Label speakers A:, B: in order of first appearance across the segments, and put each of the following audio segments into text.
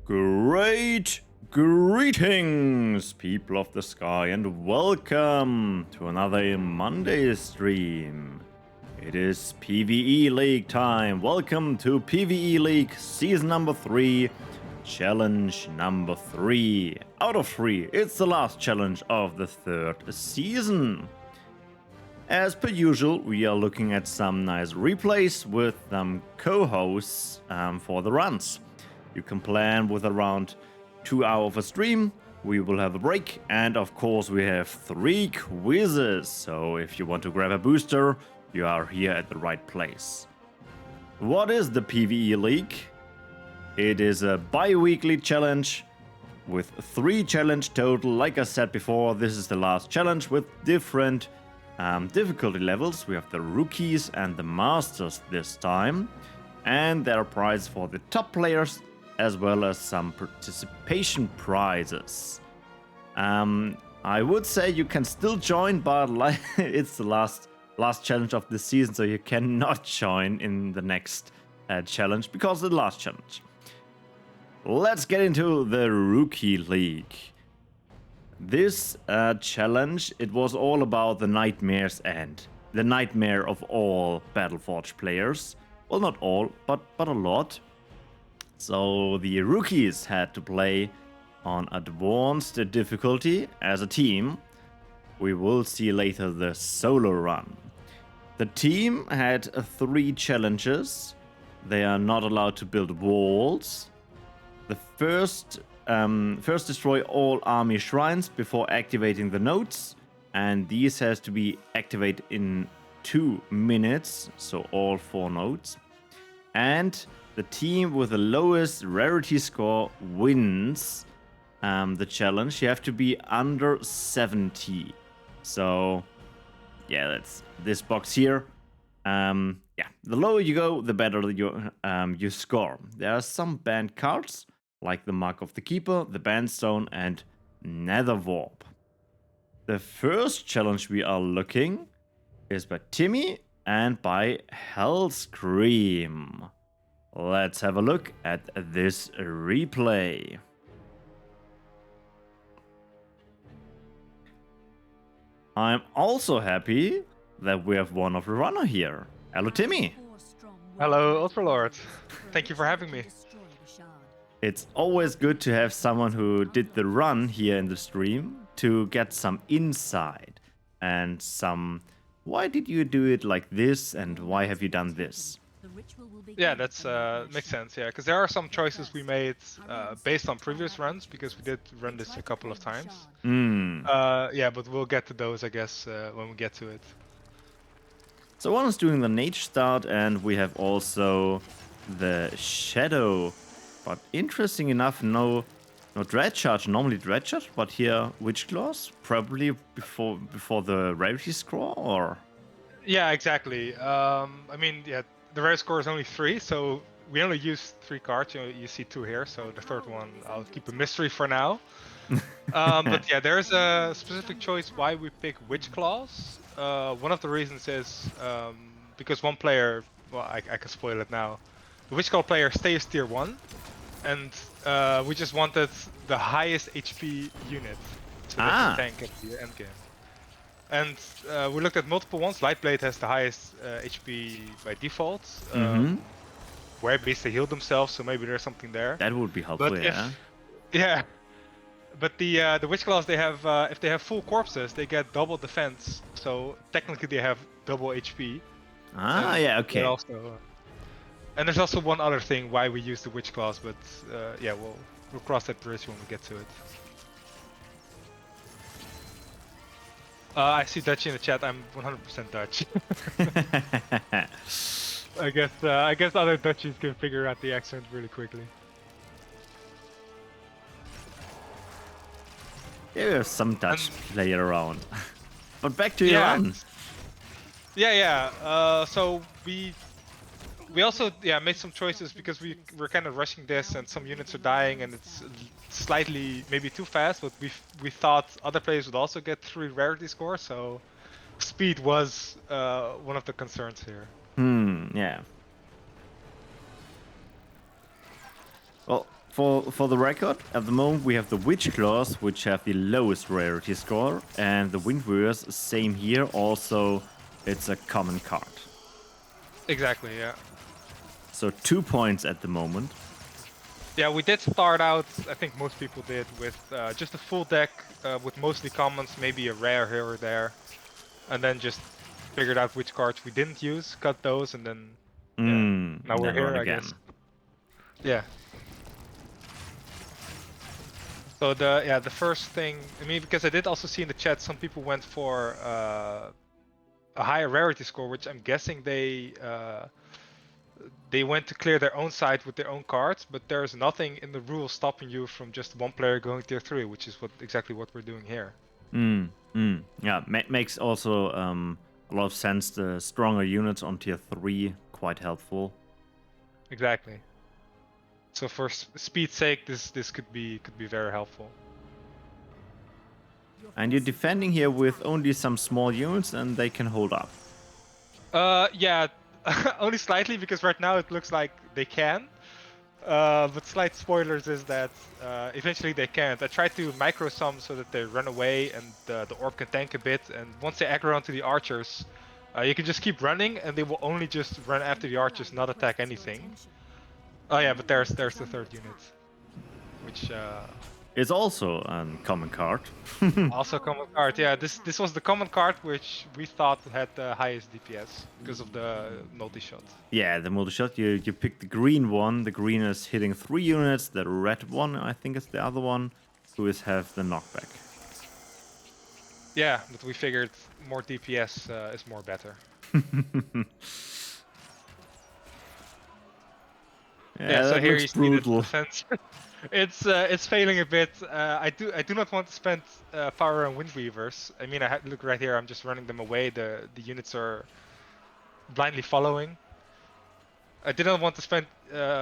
A: Great greetings, people of the sky, and welcome to another Monday stream. It is PvE League time. Welcome to PvE League Season number 3, Challenge number 3. Out of 3, it's the last challenge of the 3rd season. As per usual, we are looking at some nice replays with co-hosts for the runs. You can plan with around 2 hours of a stream. We will have a break, and of course we have 3 quizzes. So if you want to grab a booster, you are here at the right place. What is the PvE League? It is a bi-weekly challenge with 3 challenge total. Like I said before, this is the last challenge with different difficulty levels. We have the rookies and the masters this time, and there are prizes for the top players as well as some participation prizes. I would say you can still join, but it's the last challenge of the season, so you cannot join in the next challenge because of the last challenge. Let's get into the Rookie League. This challenge, it was all about the Nightmare's End. The nightmare of all Battleforge players. Well, not all, but a lot. So the rookies had to play on advanced difficulty as a team. We will see later the solo run. The team had 3 challenges. They are not allowed to build walls. The first destroy all army shrines before activating the nodes, and these has to be activated in 2 minutes, so all 4 nodes. And the team with the lowest rarity score wins the challenge. You have to be under 70. So yeah, that's this box here. The lower you go, the better you score. There are some banned cards, like the Mark of the Keeper, the Bandstone, and Nether Warp. The first challenge we are looking is by Timmy and by Hellscream. Let's have a look at this replay. I'm also happy that we have one of the runner here. Hello, Timmy.
B: Hello, Ultralord. Thank you for having me.
A: It's always good to have someone who did the run here in the stream to get some insight and some, why did you do it like this and why have you done this?
B: Yeah, that's makes sense. Yeah, because there are some choices we made based on previous runs, because we did run this a couple of times. Yeah, but we'll get to those, I guess, when we get to it.
A: So one is doing the Nage start, and we have also the Shadow. But interesting enough, no Dread Charge. Normally Dread Charge, but here Witch Claws, probably before the rarity score, or?
B: Yeah, exactly. I mean, yeah, the rare score is only 3, so we only use 3 cards. You see 2 here, so the third one I'll keep a mystery for now. But yeah, there's a specific choice why we pick Witch Claws. One of the reasons is because one player, well, I can spoil it now. The Witch Claw player stays tier 1, and we just wanted the highest HP unit so that we tank at the end game. And we looked at multiple ones. Lightblade has the highest HP by default, where at least they heal themselves, so maybe there's something there.
A: That would be helpful,
B: but
A: yeah.
B: Yeah, but the Witch Claws, they have if they have full corpses, they get double defense, so technically they have double HP.
A: Yeah, okay.
B: Also, and there's also one other thing why we use the Witch Claws, but yeah, we'll cross that bridge when we get to it. I see Dutch in the chat. I'm 100% Dutch. I guess other Dutchies can figure out the accent really quickly.
A: Yeah, we have some Dutch player around. But back to your run.
B: Yeah. So we also made some choices because we're kind of rushing this, and some units are dying, and it's slightly maybe too fast. But we thought other players would also get 3 rarity scores, so speed was one of the concerns here.
A: Yeah. Well, For the record, at the moment we have the Witch Claws, which have the lowest rarity score, and the Wind Warriors, same here. Also, it's a common card.
B: Exactly, yeah.
A: So 2 points at the moment.
B: Yeah, we did start out, I think most people did, with just a full deck with mostly commons, maybe a rare here or there. And then just figured out which cards we didn't use, cut those, and then now we're
A: Then
B: here,
A: run
B: I
A: again.
B: guess. Yeah. So the first thing, I mean, because I did also see in the chat some people went for a higher rarity score, which I'm guessing they went to clear their own side with their own cards, but there's nothing in the rules stopping you from just one player going tier 3, which is exactly what we're doing here.
A: Yeah, makes also a lot of sense. The stronger units on tier 3 quite helpful.
B: Exactly. So for speed's sake, this could be very helpful.
A: And you're defending here with only some small units, and they can hold up.
B: Yeah, only slightly, because right now it looks like they can. But slight spoilers is that eventually they can't. I tried to micro some so that they run away and the orb can tank a bit, and once they aggro onto the archers, you can just keep running and they will only just run after the archers, not attack anything. Oh yeah, but there's the third unit, which
A: It's also a common card.
B: also common card. Yeah, this was the common card which we thought had the highest DPS because of the multi-shot.
A: Yeah, the multi-shot, you pick the green one. The green is hitting 3 units. The red one, I think, is the other one, who have the knockback.
B: Yeah, but we figured more DPS is more better.
A: Yeah,
B: so here you see the
A: brutal.
B: defense. It's failing a bit. I do not want to spend power on Windweavers. I mean, look right here. I'm just running them away. The units are blindly following. I did not want to spend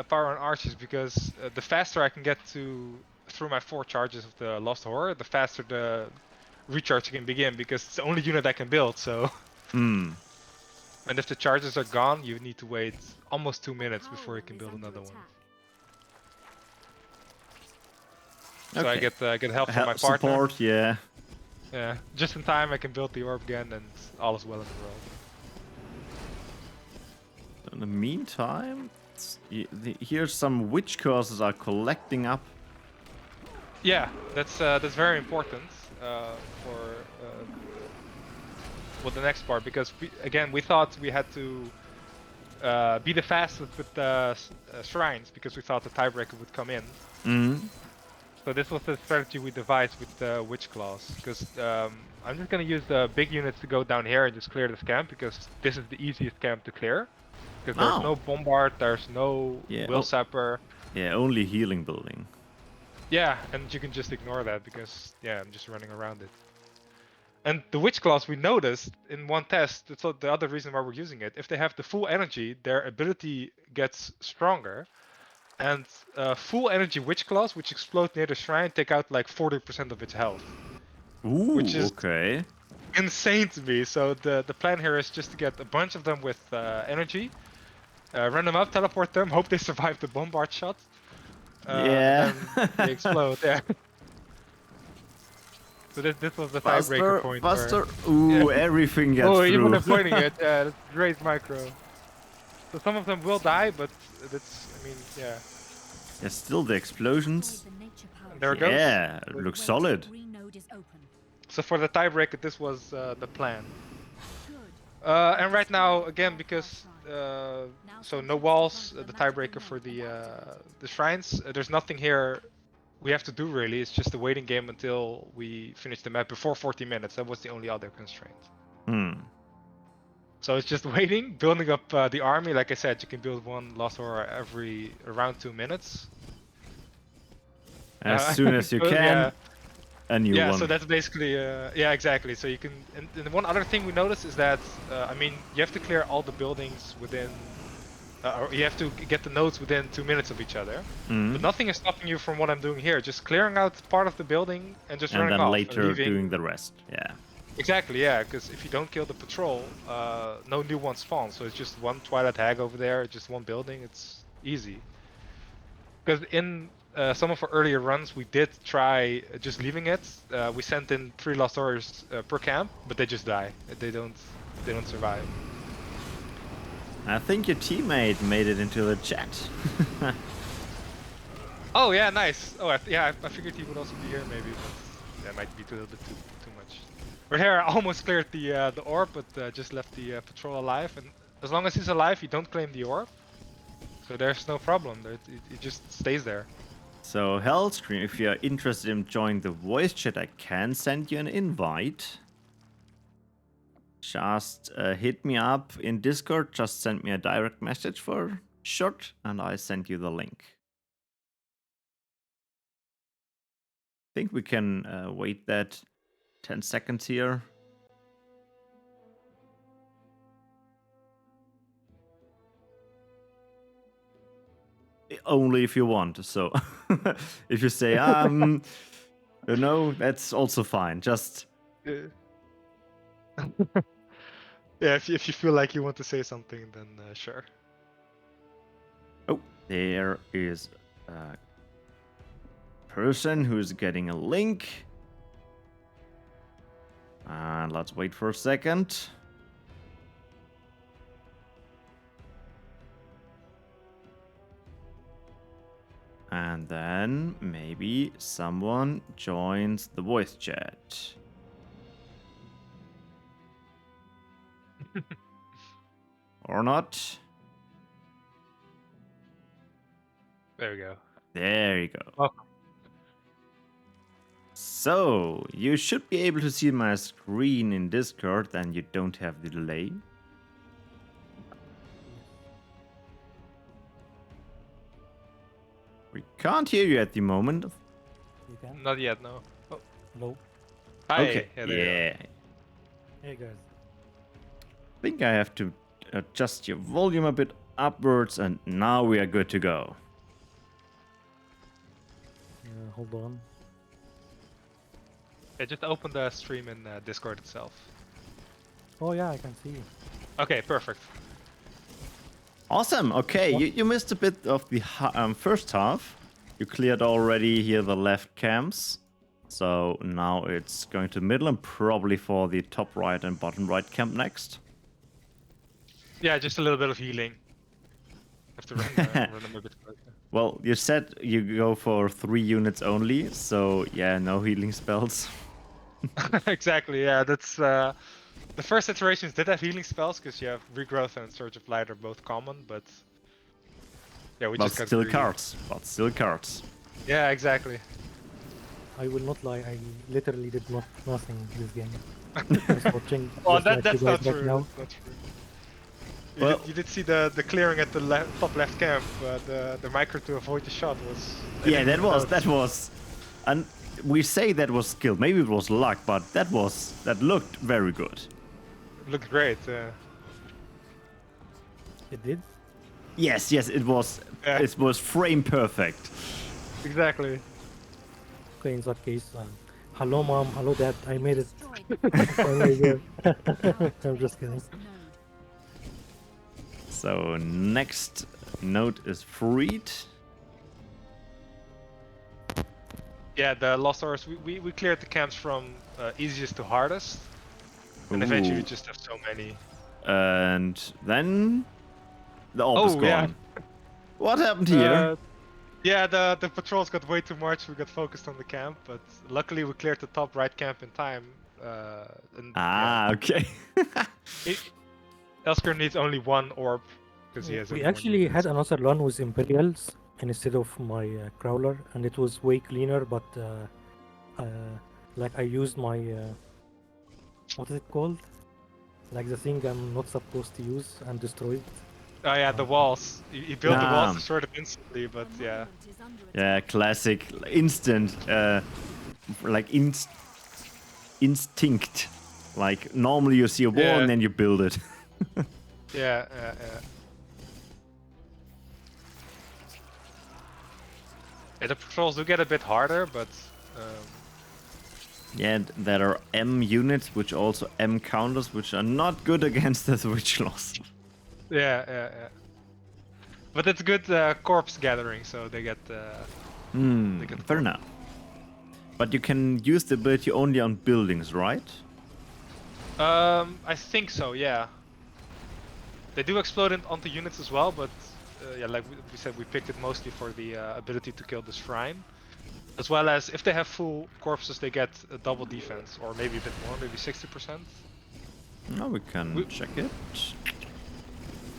B: power on archers because the faster I can get through my 4 charges of the Lost Horror, the faster the recharge can begin, because it's the only unit I can build. So. And if the charges are gone, you need to wait almost 2 minutes before you can build another one. So
A: Okay.
B: I get help from my partner.
A: Support, yeah.
B: Yeah, just in time I can build the orb again, and all is well in the world.
A: In the meantime, here some witch curses are collecting up.
B: Yeah, that's very important for the next part, because we thought we had to be the fastest with the shrines, because we thought the tiebreaker would come in. So this was the strategy we devised with the Witch Claws, because I'm just going to use the big units to go down here and just clear this camp, because this is the easiest camp to clear. Because there's no Bombard, there's no Will Sapper.
A: Yeah, only healing building.
B: Yeah, and you can just ignore that, because I'm just running around it. And the Witch Claws, we noticed in one test, that's the other reason why we're using it, if they have the full energy, their ability gets stronger. And full energy Witch Claws, which explode near the shrine, take out like 40% of its health.
A: Ooh,
B: which is
A: okay.
B: Insane to me. So the plan here is just to get a bunch of them with energy, run them up, teleport them, hope they survive the bombard shot.
A: Yeah.
B: And then they explode. Yeah. So this was the tiebreaker point.
A: Faster. Ooh, everything gets through.
B: Even avoiding it. Yeah, that's great micro. So some of them will die, but I mean, yeah.
A: Yeah, still the explosions.
B: There it goes.
A: Yeah, it looks solid.
B: So for the tiebreaker, this was the plan. And right now, again, because so no walls, the tiebreaker for the shrines. There's nothing here we have to do really. It's just a waiting game until we finish the map before 40 minutes. That was the only other constraint. So it's just waiting, building up the army. Like I said, you can build one Lost Horror every around 2 minutes.
A: As soon as you can, a new one.
B: Yeah, so that's basically, yeah, exactly. So you can, and one other thing we noticed is that, I mean, you have to clear all the buildings within, or you have to get the nodes within 2 minutes of each other. But nothing is stopping you from what I'm doing here, just clearing out part of the building and just running off.
A: And then later doing the rest, yeah.
B: Exactly, yeah, because if you don't kill the patrol, no new ones spawn. So it's just one Twilight Hag over there, just one building. It's easy. Because in some of our earlier runs, we did try just leaving it. We sent in 3 Lost Warriors per camp, but they just die. They don't survive.
A: I think your teammate made it into the chat.
B: Oh yeah, nice. Oh yeah, I figured he would also be here maybe, but that might be a little bit too much. Right here, I almost cleared the orb, but just left the patrol alive. And as long as he's alive, you don't claim the orb, so there's no problem. It just stays there.
A: So Hellscream, if you're interested in joining the voice chat, I can send you an invite. Just hit me up in Discord. Just send me a direct message for short, and I send you the link. I think we can wait that 10 seconds here. Only if you want. So if you say, you know, that's also fine. Just
B: Yeah, if you feel like you want to say something, then sure.
A: oh, there is a person who's getting a link. And let's wait for a second. And then maybe someone joins the voice chat. Or not.
B: There we go.
A: There you go.
B: Welcome.
A: So, you should be able to see my screen in Discord, and you don't have the delay. We can't hear you at the moment.
C: You can?
B: Not yet, no. Oh.
C: Hello?
B: Hi.
A: Okay,
B: Yeah, there you go.
A: yeah.
C: Hey guys.
A: I think I have to adjust your volume a bit upwards, and now we are good to go.
C: Hold on.
B: Yeah, just open the stream in Discord itself.
C: Oh yeah, I can see.
B: Okay, perfect.
A: Awesome. Okay,
C: What?
A: you missed a bit of the first half. You cleared already here the left camps. So now it's going to middle and probably for the top right and bottom right camp next.
B: Yeah, just a little bit of healing. Have to run them a bit closer.
A: Well, you said you go for 3 units only, so yeah, no healing spells.
B: Exactly, yeah, that's the first iterations did have healing spells because you have regrowth and Surge of Light are both common, but yeah, we
A: But
B: just got
A: still
B: greedy.
A: cards. But still cards.
B: Yeah, exactly.
C: I will not lie, I literally did nothing this game. Just watching.
B: Oh,
C: just like
B: that's
C: you
B: not
C: guys right
B: true.
C: now.
B: That's not true.
A: Well-
B: You did see the clearing at the top left camp. The micro to avoid the shot was. I
A: Yeah,
B: didn't notice.
A: that was, and we say that was skill. Maybe it was luck, but that looked very good.
B: It looked great.
C: It did?
A: Yes, it was.
B: Yeah.
A: It was frame perfect.
B: Exactly.
C: Okay, in that case, hello mom, hello dad, I made it. Finally here. I'm just kidding.
A: So next node is freed.
B: Yeah, the Lost Horse. We cleared the camps from easiest to hardest, and eventually we
A: Ooh.
B: just have so many.
A: And then the orb is
B: Oh,
A: gone.
B: yeah.
A: What happened here?
B: Yeah, the patrols got way too much. We got focused on the camp, but luckily we cleared the top right camp in time. And
A: Okay.
B: Hellscream needs only 1 orb because he has.
C: We
B: only 1
C: actually
B: unit.
C: had another run with Imperials instead of my Crawler, and it was way cleaner, but like I used my what is it called? Like the thing I'm not supposed to use and destroyed.
B: Oh yeah, the walls. You built the walls,
A: Damn.
B: destroyed it instantly, but yeah.
A: Yeah, classic instant, like instinct. Like normally you see a wall
B: Yeah.
A: and then you build it.
B: Yeah. Yeah, the patrols do get a bit harder, but
A: Yeah, and there are M units, which also M counters, which are not good against the Switch loss.
B: yeah. But it's good corpse gathering, so they get
A: Hmm, fair enough. But you can use the ability only on buildings, right?
B: I think so, yeah. They do explode onto units as well, but yeah, like we said, we picked it mostly for the ability to kill the shrine. As well as if they have full corpses, they get a double defense, or maybe a bit more, maybe 60%.
A: No, we can check it.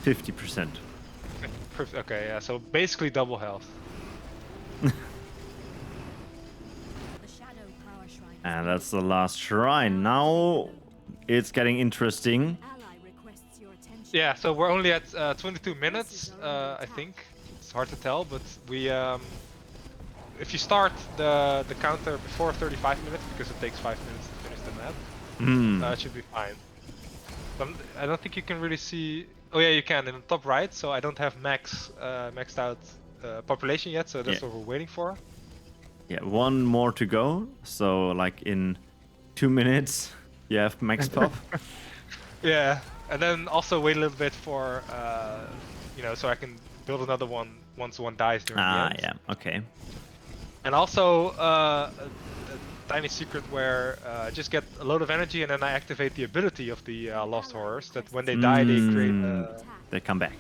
A: 50%.
B: Okay, yeah, so basically double health.
A: And that's the last shrine. Now it's getting interesting.
B: Yeah, so we're only at 22 minutes, I think. It's hard to tell, but we if you start the counter before 35 minutes, because it takes 5 minutes to finish the map, it should be fine. But I don't think you can really see. Oh yeah, you can in the top right. So I don't have maxed out population yet, so that's what we're waiting for.
A: Yeah, one more to go. So like in 2 minutes, you have max pop.
B: Yeah, and then also wait a little bit for you know, so I can build another one once one dies during the end.
A: Yeah, okay.
B: And also a tiny secret where I just get a load of energy and then I activate the ability of the Lost Horrors, that when they die they create
A: they come back.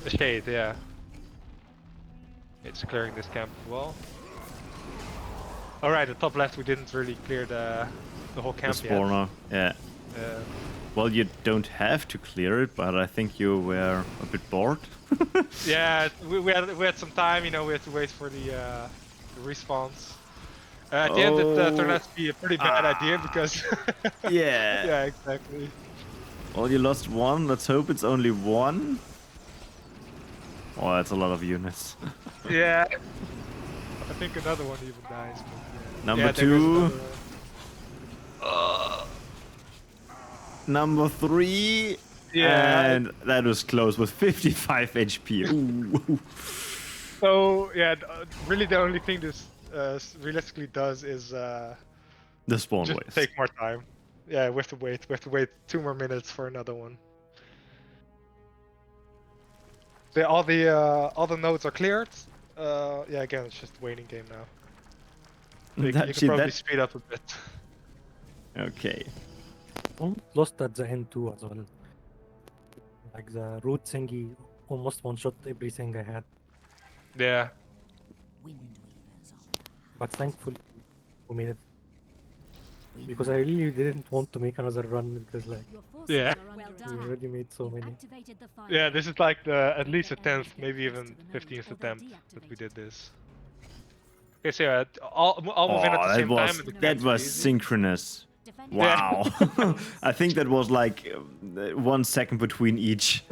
B: a shade, yeah. It's clearing this camp as well. Alright, the top left we didn't really clear the whole camp
A: the spawner,
B: yet.
A: Yeah. Well, you don't have to clear it, but I think you were a bit bored.
B: Yeah, we had some time, you know, we had to wait for the respawns. At the end it turned out to be a pretty bad idea because...
A: Yeah.
B: Yeah, exactly.
A: Well, you lost one, let's hope it's only one. Oh, that's a lot of units.
B: Yeah. I think another one even dies. But yeah.
A: Number 2. Number 3.
B: Yeah.
A: And that was close with 55 HP. Ooh.
B: So, yeah, really the only thing this realistically does is
A: The spawn
B: just
A: waves.
B: take more time. Yeah, we have to wait. We have to wait 2 more minutes for another one. So all the nodes are cleared. Yeah, again, it's just a waiting game now. So you can probably speed up a bit.
A: Okay.
C: Almost lost at the end too as well. Like the root thingy almost one-shot everything I had.
B: Yeah.
C: But thankfully we made it. Because I really didn't want to make another run because like
B: Yeah.
C: we already made so many.
B: Yeah, this is like the at least a 10th, maybe even 15th attempt that we did this. Okay, so yeah, all move in at the same time. And
A: that was synchronous. Wow. I think that was like 1 second between each.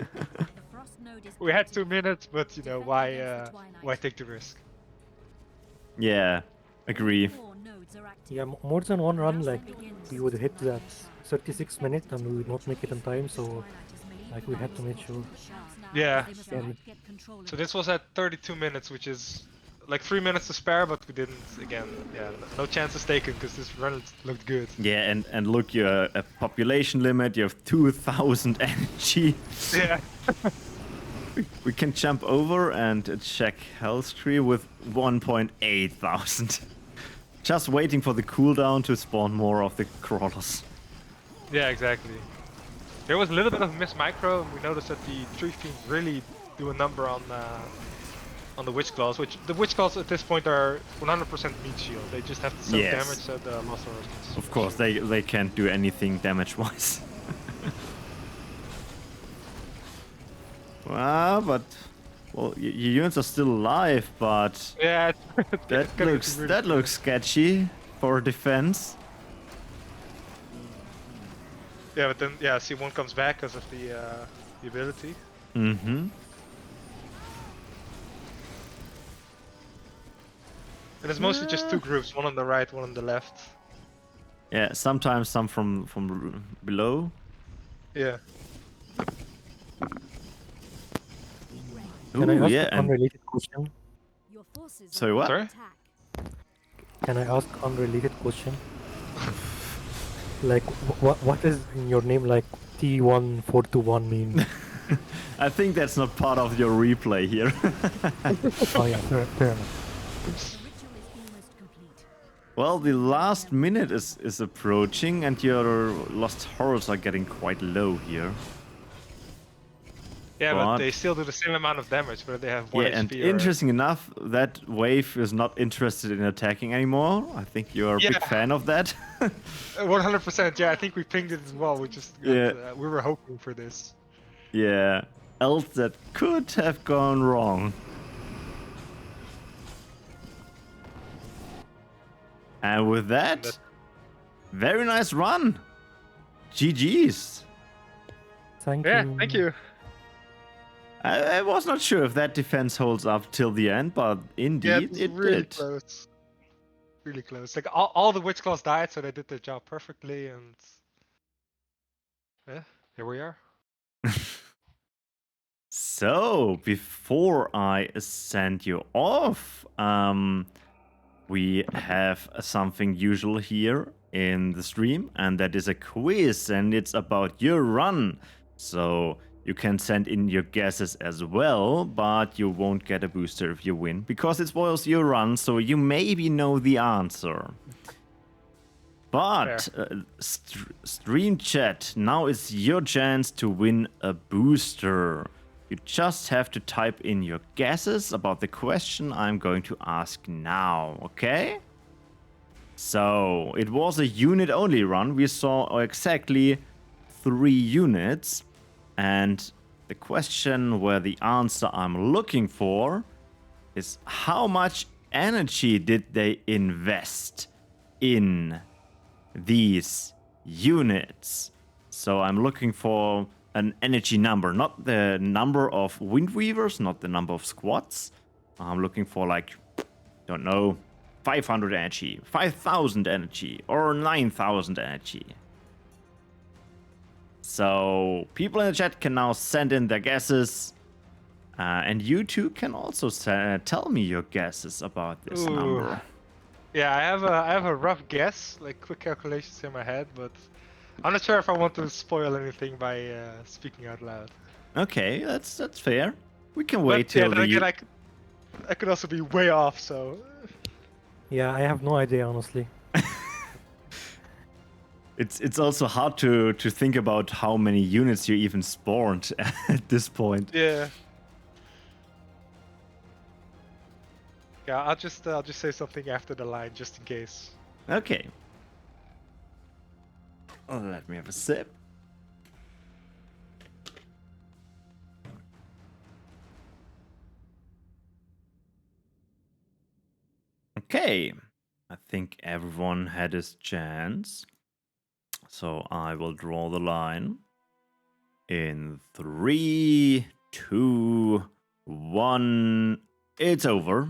B: We had 2 minutes, but you know, why take the risk?
A: Yeah, agree.
C: Yeah, more than one run, like we would hit that 36 minute and we would not make it in time, so like we had to make sure.
B: Yeah.
C: Sorry.
B: So this was at 32 minutes, which is like 3 minutes to spare, but we didn't, again, yeah, no chances taken because this run looked good.
A: Yeah, and look, you're a population limit, you have 2,000 energy.
B: Yeah.
A: We can jump over and check Hellscream with 1.8 thousand. Just waiting for the cooldown to spawn more of the crawlers.
B: Yeah, exactly. There was a little bit of miss micro, and we noticed that the tree fiends really do a number on the witch claws, which the witch claws at this point are 100% meat shield. They just have to soak damage so the Lost Horrors can.
A: Of course, they can't do anything damage-wise. Well, but well, your units are still alive, but
B: yeah,
A: that looks sketchy for defense.
B: Yeah, but then yeah, C1 comes back because of the ability.
A: Mm-hmm.
B: And it's mostly just 2 groups, one on the right, one on the left.
A: Yeah, sometimes some from below.
B: Yeah.
C: Can I ask
A: yeah,
C: an unrelated question?
A: Sorry, what?
B: Sorry?
C: Can I ask unrelated question? Like, what is in your name like T1421 mean?
A: I think that's not part of your replay here.
C: Oh yeah, fair enough.
A: Well, the last minute is approaching, and your lost horrors are getting quite low here.
B: Yeah, but they still do the same amount of damage, but they have 1
A: yeah,
B: HP.
A: and interesting enough, that wave is not interested in attacking anymore. I think you're a big fan of that.
B: 100%. Yeah, I think we pinged it as well. We just got, we were hoping for this.
A: Yeah, else that could have gone wrong. And with that, very nice run. GG's.
C: Thank you.
B: Yeah, thank you.
A: I was not sure if that defense holds up till the end, but indeed it
B: really
A: did.
B: Close. Really close. Like all the witch claws died, so they did their job perfectly, and yeah, here we are.
A: So before I send you off, we have something usual here in the stream, and that is a quiz, and it's about your run. So you can send in your guesses as well, but you won't get a booster if you win, because it was your run, so you maybe know the answer. But stream chat, now is your chance to win a booster. You just have to type in your guesses about the question I'm going to ask now, okay? So, it was a unit-only run. We saw exactly 3 units. And the question where the answer I'm looking for is how much energy did they invest in these units? So I'm looking for an energy number, not the number of Windweavers, not the number of squads. I'm looking for, like, don't know, 500 energy, 5,000 energy, or 9,000 energy. So people in the chat can now send in their guesses, and you too can also tell me your guesses about this number.
B: Yeah, I have a rough guess, like quick calculations in my head, but I'm not sure if I want to spoil anything by speaking out loud.
A: Okay, that's fair. We can wait till
B: I could also be way off, so.
C: Yeah, I have no idea, honestly.
A: It's also hard to think about how many units you even spawned at this point.
B: Yeah. Yeah, I'll just say something after the line just in case.
A: Okay. Oh, let me have a sip. Okay. I think everyone had his chance. So I will draw the line. In 3, 2, 1. It's over.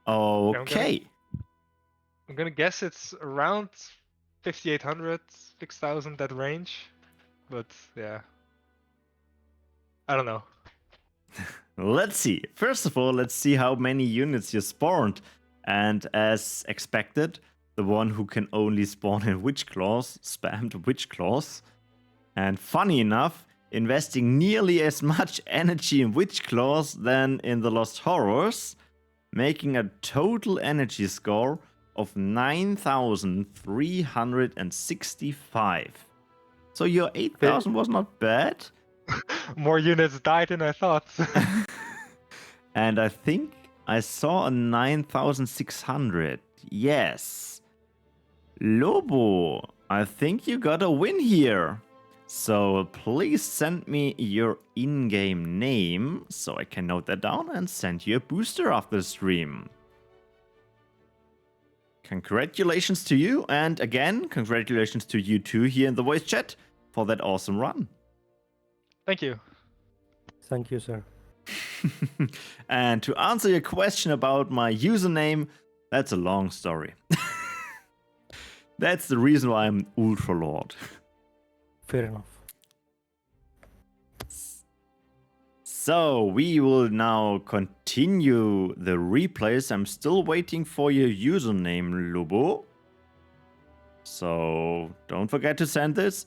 A: Okay.
B: I'm gonna guess it's around 5,800, 6,000, that range. But yeah. I don't know.
A: Let's see. First of all, let's see how many units you spawned. And as expected, the one who can only spawn in Witch Claws spammed Witch Claws. And funny enough, investing nearly as much energy in Witch Claws than in the Lost Horrors, making a total energy score of 9,365. So your 8,000 was not bad.
B: More units died than I thought.
A: And I think I saw a 9,600. Yes. Lobo, I think you got a win here. So please send me your in-game name so I can note that down and send you a booster after the stream. Congratulations to you, and again, congratulations to you too here in the voice chat for that awesome run.
B: Thank you.
C: Thank you, sir.
A: And to answer your question about my username, that's a long story. That's the reason why I'm Ultralord.
C: Fair enough.
A: So we will now continue the replays. I'm still waiting for your username, Lobo. So don't forget to send this.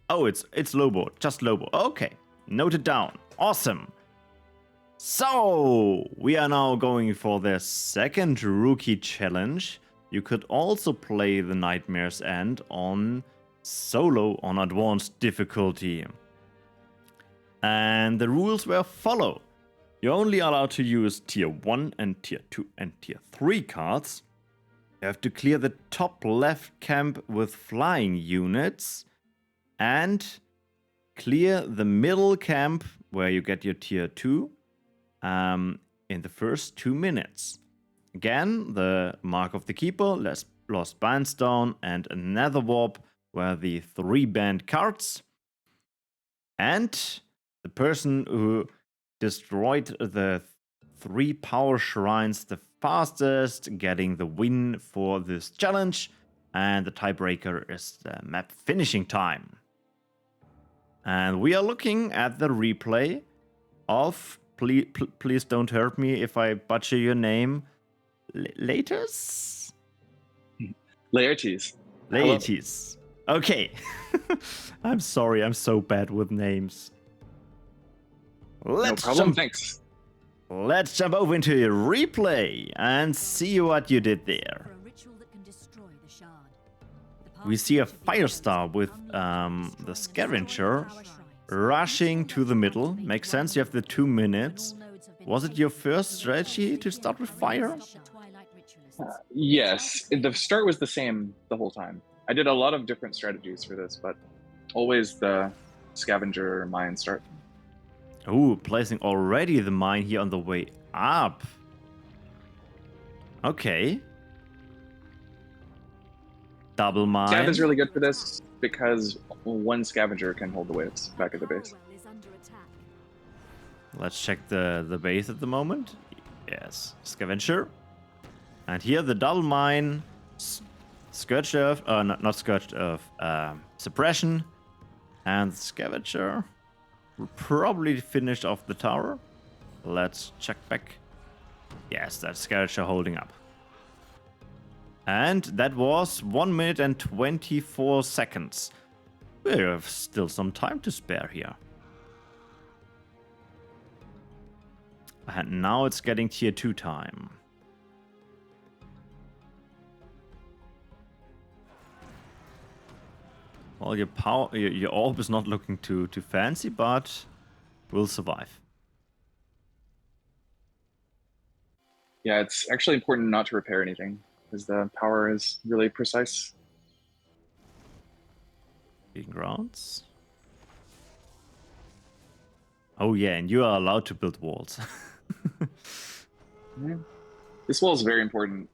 A: Oh, it's Lobo, just Lobo. Okay, noted down. Awesome. So, we are now going for the second rookie challenge. You could also play the Nightmare's End on solo on advanced difficulty. And the rules were follow. You're only allowed to use tier 1 and tier 2 and tier 3 cards. You have to clear the top left camp with flying units and clear the middle camp where you get your tier 2 in the first 2 minutes. Again, the Mark of the Keeper, Lost Bandstone, and another warp were the 3 banned cards. And the person who destroyed the 3 power shrines the fastest, getting the win for this challenge. And the tiebreaker is the map finishing time. And we are looking at the replay of, please don't hurt me if I butcher your name, Laertes?
D: Laertes.
A: Laertes. Okay. I'm sorry, I'm so bad with names.
D: No problem, thanks.
A: Let's jump over into your replay and see what you did there. We see a Firestar with the Scavenger rushing to the middle. Makes sense, you have the 2 minutes. Was it your first strategy to start with fire?
D: Yes, the start was the same the whole time. I did a lot of different strategies for this, but always the Scavenger mine start.
A: Oh, placing already the mine here on the way up. Okay. Double mine.
D: Scav is really good for this because 1 Scavenger can hold the waves back at the base.
A: Let's check the base at the moment. Yes, Scavenger. And here the double mine, Scourge Earth, not Scourge Earth, Suppression, and Scavenger. We'll probably finish off the tower. Let's check back. Yes, that's Scavenger holding up. And that was 1 minute and 24 seconds. We have still some time to spare here. And now it's getting tier 2 time. Well, your orb is not looking too fancy, but will survive.
D: Yeah, it's actually important not to repair anything, because the power is really precise.
A: Being grounds. Oh yeah, and you are allowed to build walls.
D: Yeah. This wall is very important.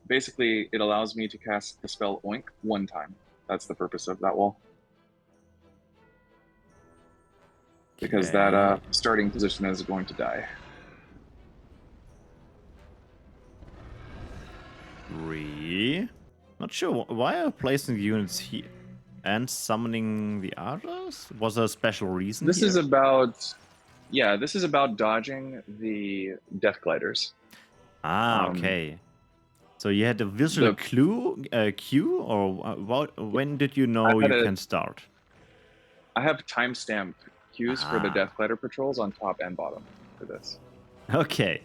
D: Basically, it allows me to cast the spell Oink 1 time. That's the purpose of that wall. Because that starting position is going to die.
A: 3. Not sure why are placing the units here and summoning the others? Was there a special reason?
D: This
A: here?
D: is about, yeah, this is about dodging the Death Gliders.
A: Ah, okay. So you had a visual cue, or when did you know you can start?
D: I have timestamp cues for the Death Glider patrols on top and bottom for this.
A: Okay.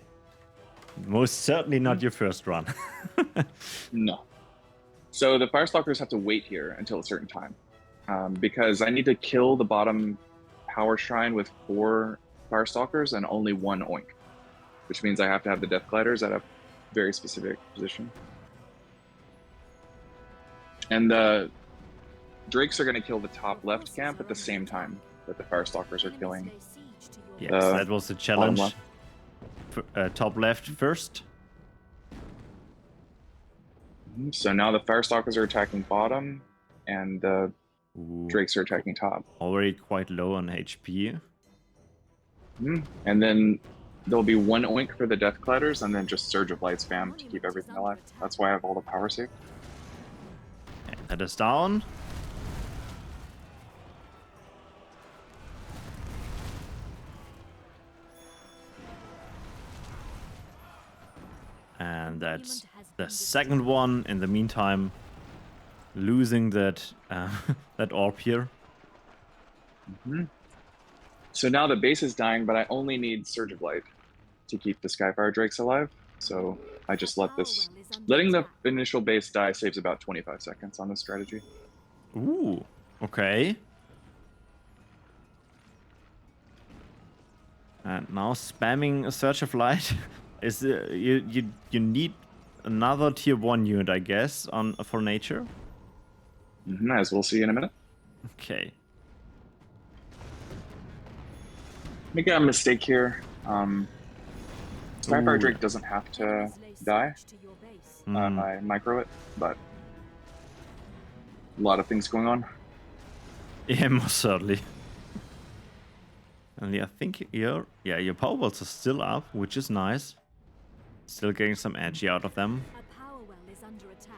A: Most certainly not your first run.
D: No. So the Firestalkers have to wait here until a certain time. Because I need to kill the bottom power shrine with 4 Firestalkers and only 1 Oink. Which means I have to have the Death Gliders at a very specific position. And the Drakes are going to kill the top left camp at the same time that the Firestalkers are killing.
A: Yes, that was the challenge. Top left first.
D: So now the Firestalkers are attacking bottom, and the Drakes are attacking top.
A: Already quite low on HP.
D: And then there'll be 1 Oink for the Death Gliders, and then just Surge of Light spam to keep everything alive. That's why I have all the power saved.
A: Okay, that is down. And that's the second one. In the meantime, losing that that orb here.
D: So now the base is dying, but I only need Surge of Light to keep the Skyfire Drakes alive. So I just let this. Letting the initial base die saves about 25 seconds on this strategy.
A: Ooh, okay. And now spamming a Search of Light is you need another tier 1 unit, I guess, on for nature.
D: As we'll see in a minute.
A: Okay.
D: Making a mistake here. Skyfire
A: Ooh.
D: Drake doesn't have to die. I micro it, but a lot of things going on.
A: Yeah, most certainly. And I think your power balls are still up, which is nice. Still getting some edge out of them.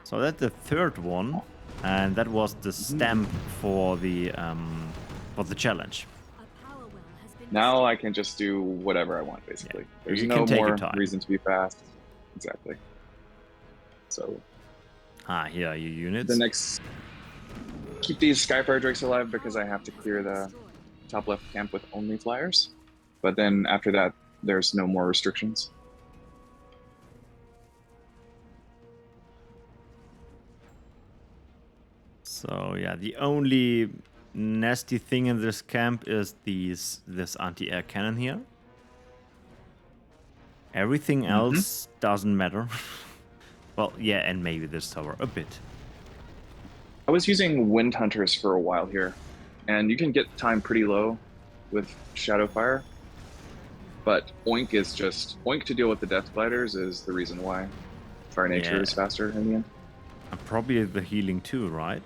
A: So that's the third one, and that was the stamp for the challenge.
D: Now I can just do whatever I want, basically.
A: Yeah.
D: There's
A: You
D: no
A: can take
D: more
A: your time.
D: reason to be fast. Exactly. So
A: Here are your units.
D: the next, keep these Skyfire Drakes alive because I have to clear the top left camp with only flyers. But then after that, there's no more restrictions.
A: So yeah, the only nasty thing in this camp is this anti-air cannon here. Everything else doesn't matter. Well, yeah, and maybe this tower a bit.
D: I was using Wind Hunters for a while here, and you can get time pretty low with Shadowfire. But Oink is just Oink to deal with the Death Gliders is the reason why Fire Nature is faster in the end.
A: And probably the healing too, right?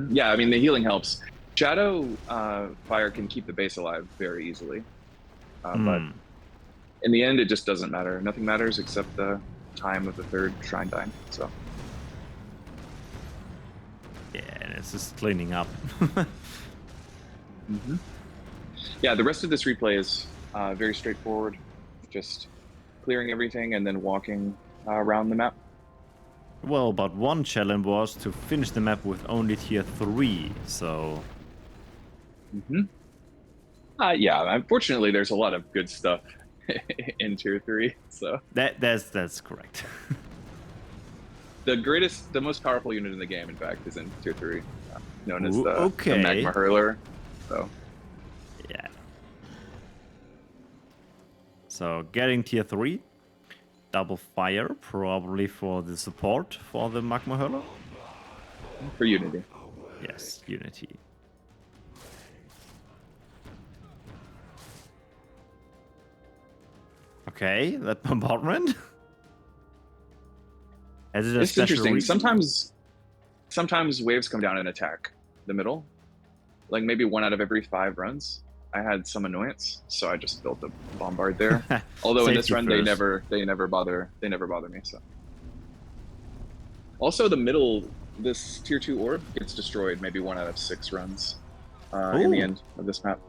D: Yeah, I mean the healing helps. Shadow Fire can keep the base alive very easily, but in the end it just doesn't matter. Nothing matters except the time of the third shrine dying. So
A: yeah, and it's just cleaning up.
D: yeah, the rest of this replay is very straightforward, just clearing everything and then walking around the map.
A: Well, but one challenge was to finish the map with only tier 3, so...
D: Yeah, unfortunately there's a lot of good stuff in tier 3, so...
A: That's correct.
D: The most powerful unit in the game, in fact, is in tier 3, known as the Magma Hurler, so...
A: Yeah. So, getting tier 3. Double fire, probably for the support for the Magma Hurler.
D: For Unity.
A: Yes, Unity. Okay, that bombardment.
D: It's interesting. Reason? Sometimes waves come down and attack the middle. Like maybe 1 out of every 5 runs. I had some annoyance, so I just built a bombard there. Although in this run they never bother me. So also the middle, this tier 2 orb gets destroyed maybe 1 out of 6 runs in the end of this map.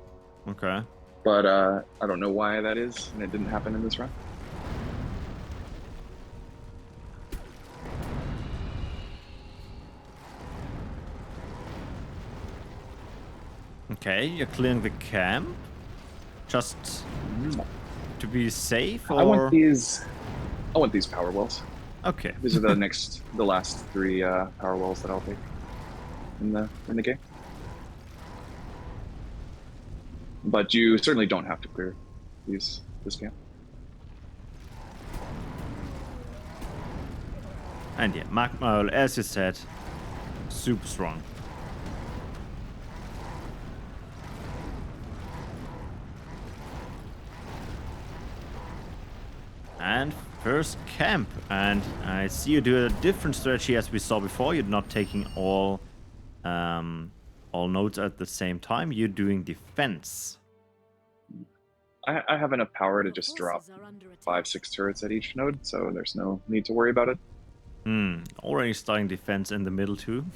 A: Okay.
D: But I don't know why that is, and it didn't happen in this run.
A: Okay, you're clearing the camp. Just to be safe, or
D: I want these power wells.
A: Okay.
D: These are the last 3 power wells that I'll take in the game. But you certainly don't have to clear this camp.
A: And yeah, Magma, as you said, super strong. And first camp, and I see you do a different strategy as we saw before. You're not taking all nodes at the same time. You're doing defense.
D: I have enough power to just drop 5-6 turrets at each node, so there's no need to worry about it.
A: Already starting defense in the middle too.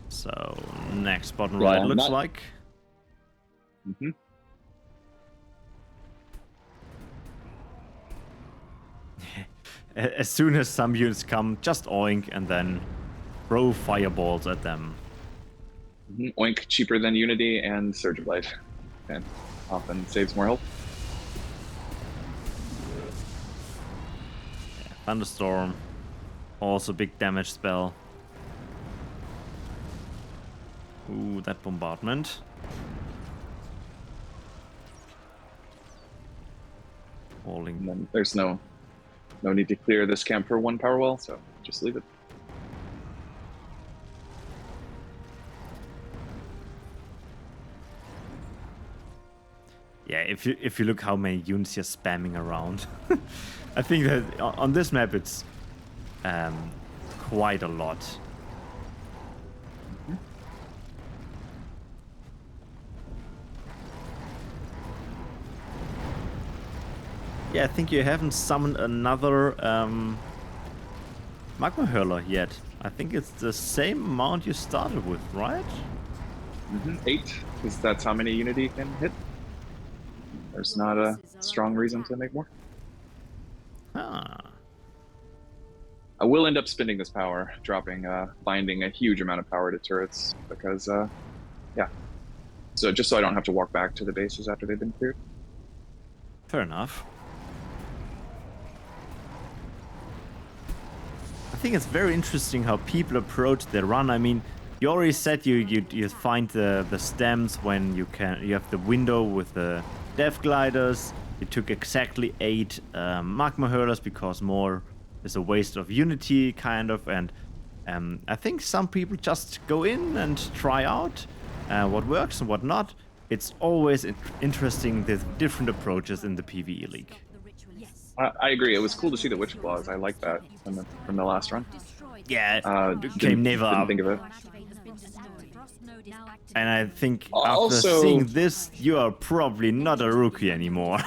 A: So next bottom right looks like. As soon as some units come, just oink and then throw fireballs at them.
D: Oink, cheaper than Unity and Surge Blade, and often saves more health.
A: Thunderstorm, also big damage spell. Ooh, that bombardment. Falling.
D: And then there's no need to clear this camp for 1 power well, so just leave it.
A: Yeah, if you look how many units you're spamming around, I think that on this map it's quite a lot. Yeah, I think you haven't summoned another Magma Hurler yet. I think it's the same amount you started with, right?
D: 8, because that's how many Unity can hit. There's not a strong reason to make more.
A: Ah.
D: I will end up spending this power, binding a huge amount of power to turrets, because, yeah. So just so I don't have to walk back to the bases after they've been cleared.
A: Fair enough. I think it's very interesting how people approach their run. I mean, you already said you find the stems when you have the window with the Death Gliders. You took exactly 8 Magma Hurlers because more is a waste of Unity, kind of. And I think some people just go in and try out what works and what not. It's always interesting, the different approaches in the PvE League.
D: I agree. It was cool to see the Witch Claws. I like that from the last run.
A: Yeah,
D: Didn't think of it.
A: And I think
D: Also-
A: after seeing this, you are probably not a rookie anymore.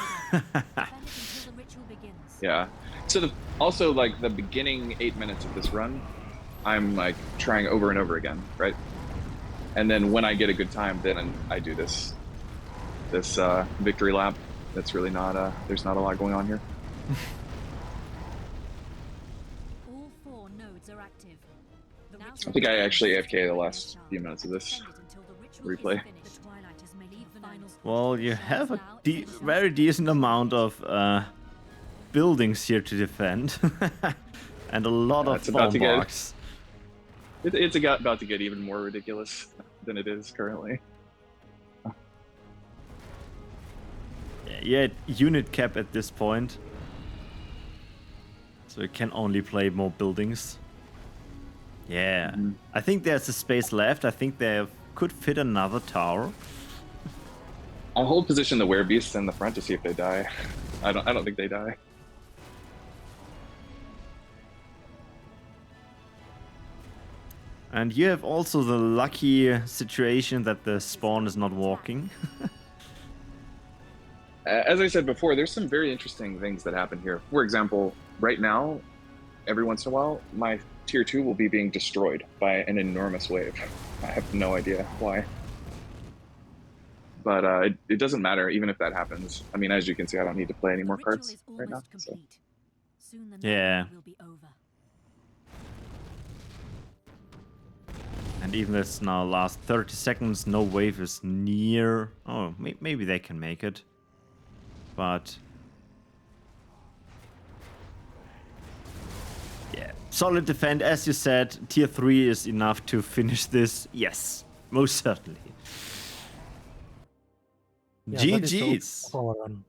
D: Yeah. So also like the beginning 8 minutes of this run, I'm like trying over and over again, right? And then when I get a good time, then I do this victory lap. That's really not there's not a lot going on here.
E: All 4 nodes are active.
D: I think I actually AFK the last few minutes of this replay.
A: Well, you have a very decent amount of buildings here to defend. And a lot of
D: it's about
A: farm
D: to get-
A: barks.
D: It's about to get even more ridiculous than it is currently.
A: Yeah, unit cap at this point. So you can only play more buildings. Yeah, I think there's a space left. I think they could fit another tower.
D: I'll hold position the Werebeasts in the front to see if they die. I don't think they die.
A: And you have also the lucky situation that the spawn is not walking.
D: As I said before, there's some very interesting things that happen here. For example, right now, every once in a while, my tier 2 will be being destroyed by an enormous wave. I have no idea why. But it doesn't matter, even if that happens. I mean, as you can see, I don't need to play any more cards right now. So.
A: Yeah. And even it's now last 30 seconds, no wave is near. Oh, maybe they can make it. But yeah, solid defend, as you said. Tier 3 is enough to finish this. Yes, most certainly.
C: Yeah, that is the
A: GG's.
C: power run.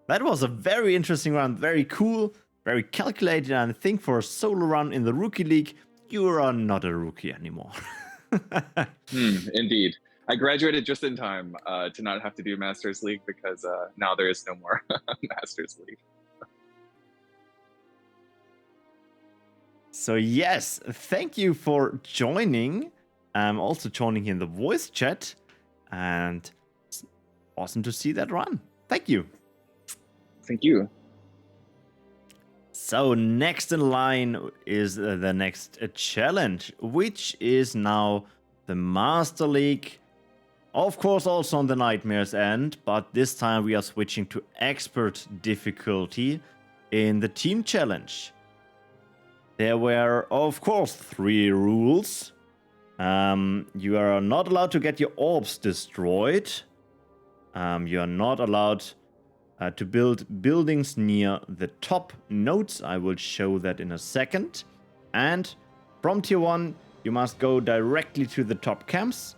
A: That was a very interesting round, very cool, very calculated, and I think for a solo run in the Rookie League, you are not a rookie anymore.
D: Indeed. I graduated just in time to not have to do Masters League because now there is no more Masters League.
A: So yes, thank you for joining. Also joining in the voice chat, and it's awesome to see that run. Thank you.
D: Thank you.
A: So next in line is the next challenge, which is now the Master League. Of course, also on the Nightmare's End, but this time we are switching to Expert difficulty in the Team Challenge. there were, of course, 3 rules. You are not allowed to get your orbs destroyed. You are not allowed to build buildings near the top nodes. I will show that in a second. And from tier 1, you must go directly to the top camps.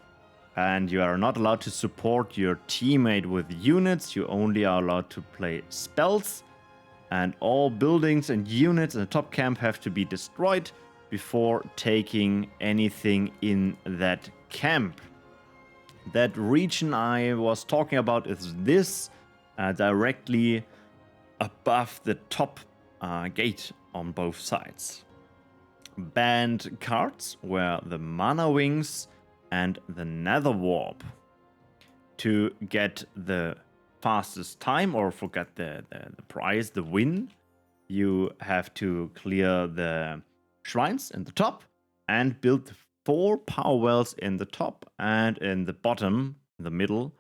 A: And you are not allowed to support your teammate with units. You only are allowed to play spells. And all buildings and units in the top camp have to be destroyed before taking anything in that camp. That region I was talking about is this, directly above the top gate on both sides. Banned cards were the Mana Wings and the Nether Warp. To get the fastest time or forget the prize, the win, you have to clear the shrines in the top and build 4 power wells in the top and in the bottom, in the middle.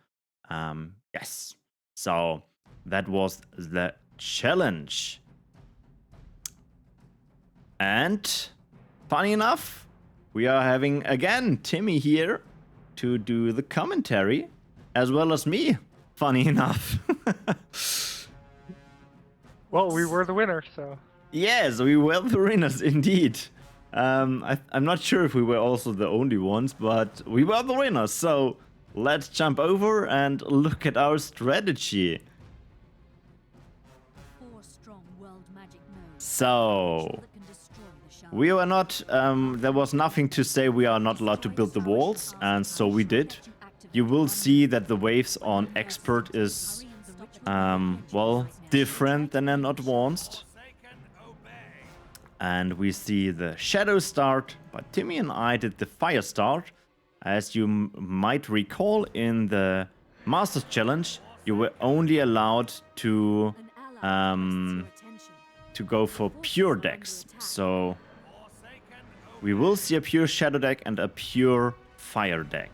A: Yes. So that was the challenge. And funny enough, we are having again Timmy here to do the commentary, as well as me. Funny enough.
B: Well, we were the winner, so.
A: Yes, we were the winners indeed. I'm not sure if we were also the only ones, but we were the winners. So let's jump over and look at our strategy.
E: 4 strong world magic nodes.
A: So
E: That can destroy the shard.
A: we were not, there was nothing to say we are not allowed to build the walls, and so we did. You will see that the waves on expert is, well, different than an advanced. And we see the shadow start, but Timmy and I did the fire start. As you might recall, in the Masters Challenge, you were only allowed to go for pure decks. So we will see a pure shadow deck and a pure fire deck.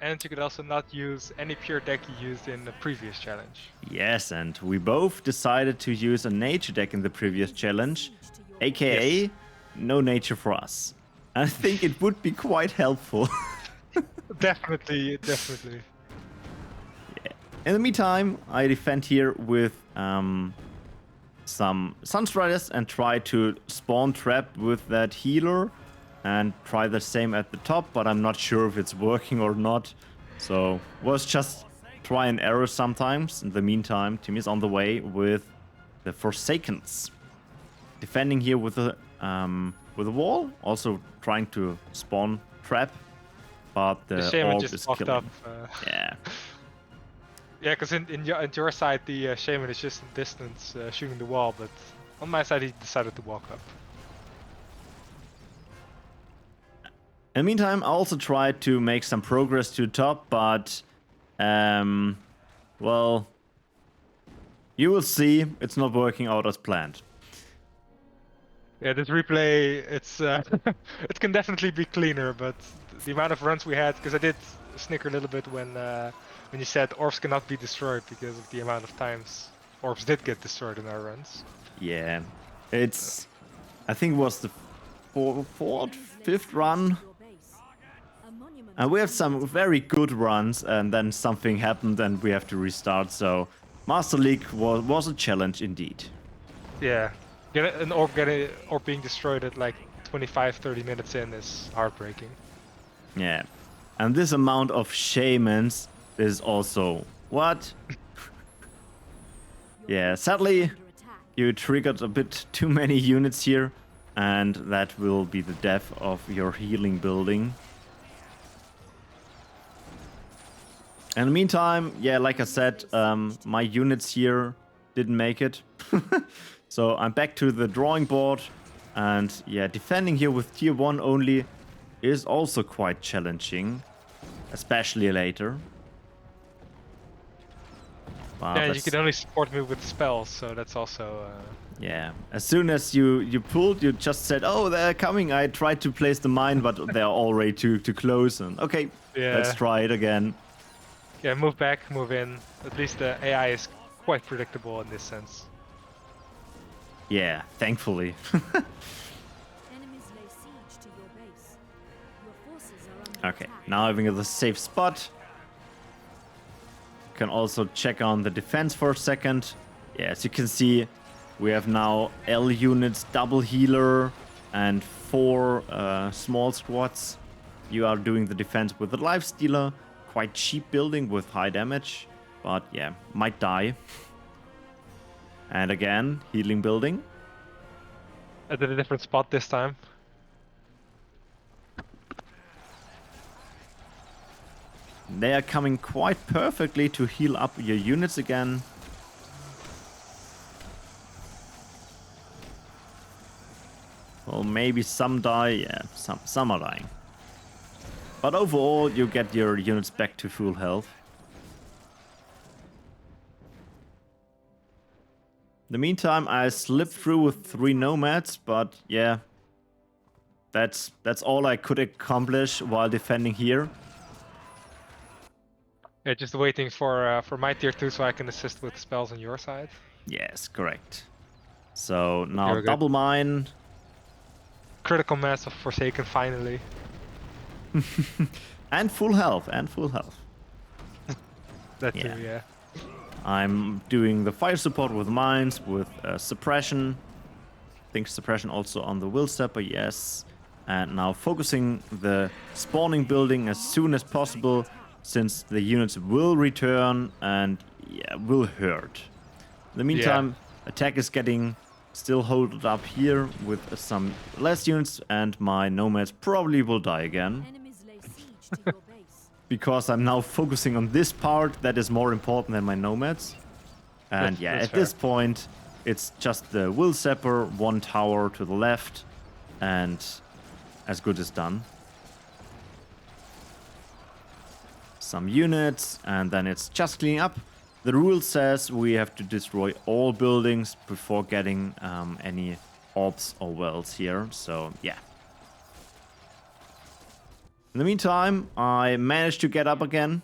B: And you could also not use any pure deck you used in the previous challenge.
A: Yes, and we both decided to use a nature deck in the previous challenge, aka
B: Yes.
A: no nature for us. I think it would be quite helpful.
B: Definitely, definitely.
A: In the meantime, I defend here with some Sunstriders and try to spawn trap with that healer and try the same at the top, but I'm not sure if it's working or not. So was just try and error sometimes. In the meantime, Tim is on the way with the Forsakens. Defending here with a wall, also trying to spawn trap, but the
B: Shaman
A: orb
B: just
A: is
B: walked
A: killing.
B: up.
A: Yeah.
B: Yeah, because in your side, the Shaman is just in distance shooting the wall, but on my side, he decided to walk up.
A: In the meantime, I also tried to make some progress to the top, but, well, you will see it's not working out as planned.
B: Yeah, this replay, it's it can definitely be cleaner, but the amount of runs we had, because I did snicker a little bit when you said orbs cannot be destroyed because of the amount of times orbs did get destroyed in our runs.
A: Yeah, it's, I think it was the fourth, fifth run. And we have some very good runs, and then something happened and we have to restart, so Master League was a challenge indeed.
B: Yeah, an orb being destroyed at like 25-30 minutes in is heartbreaking.
A: Yeah, and this amount of shamans is also... What? Yeah, sadly, you triggered a bit too many units here, and that will be the death of your healing building. In the meantime, yeah, like I said, my units here didn't make it. So I'm back to the drawing board. And yeah, defending here with tier 1 only is also quite challenging. Especially later. But
B: Yeah, you could only support me with spells, so that's also...
A: Yeah, as soon as you pulled, you just said, oh, they're coming. I tried to place the mine, but they're already too close. And okay,
B: Yeah.
A: let's try it again.
B: Yeah, move back, move in. At least the AI is quite predictable in this sense.
A: Yeah, thankfully. Okay, now having the safe spot. Can also check on the defense for a second. Yeah, as you can see, we have now L units, double healer, and 4 small squads. You are doing the defense with the lifestealer. Quite cheap building with high damage, but yeah, might die. And again, healing building.
B: I did a different spot this time.
A: They are coming quite perfectly to heal up your units again. Well, maybe some die. Yeah, some are dying. But overall, you get your units back to full health. In the meantime, I slipped through with 3 nomads, but yeah, that's all I could accomplish while defending here.
B: Yeah, just waiting for my tier 2 so I can assist with spells on your side.
A: Yes, correct. So now
B: You're good.
A: double mine.
B: Critical mass of Forsaken finally.
A: And full health, and full health.
B: That
A: Yeah.
B: too, yeah.
A: I'm doing the fire support with mines, with suppression. I think suppression also on the will stepper, yes. And now focusing the spawning building as soon as possible, since the units will return and yeah, will hurt. In the meantime, attack is getting still hold up here with some less units, and my nomads probably will die again.
E: Enemies lay siege to your base.
A: Because I'm now focusing on this part that is more important than my nomads. And
B: That's-
A: yeah,
B: that's
A: at this point, it's just the will stepper, 1 tower to the left, and as good as done. Some units, and then it's just cleaning up. The rule says we have to destroy all buildings before getting any orbs or wells here, so yeah. In the meantime, I managed to get up again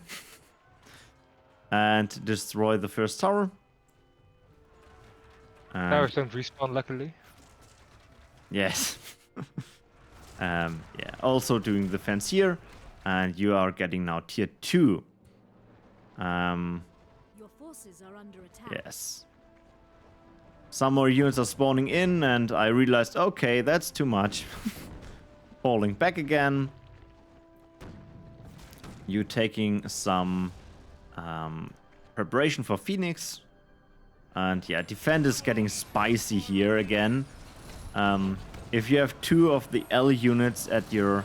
A: and destroy the first tower. And
B: Towers don't respawn, luckily.
A: yes. Yeah, also doing the fence here, and you are getting now tier 2.
E: Your forces are under attack.
A: Yes. Some more units are spawning in, and I realized, okay, that's too much. Falling back again. You taking some preparation for Phoenix. And yeah, defend is getting spicy here again. If you have 2 of the L units at your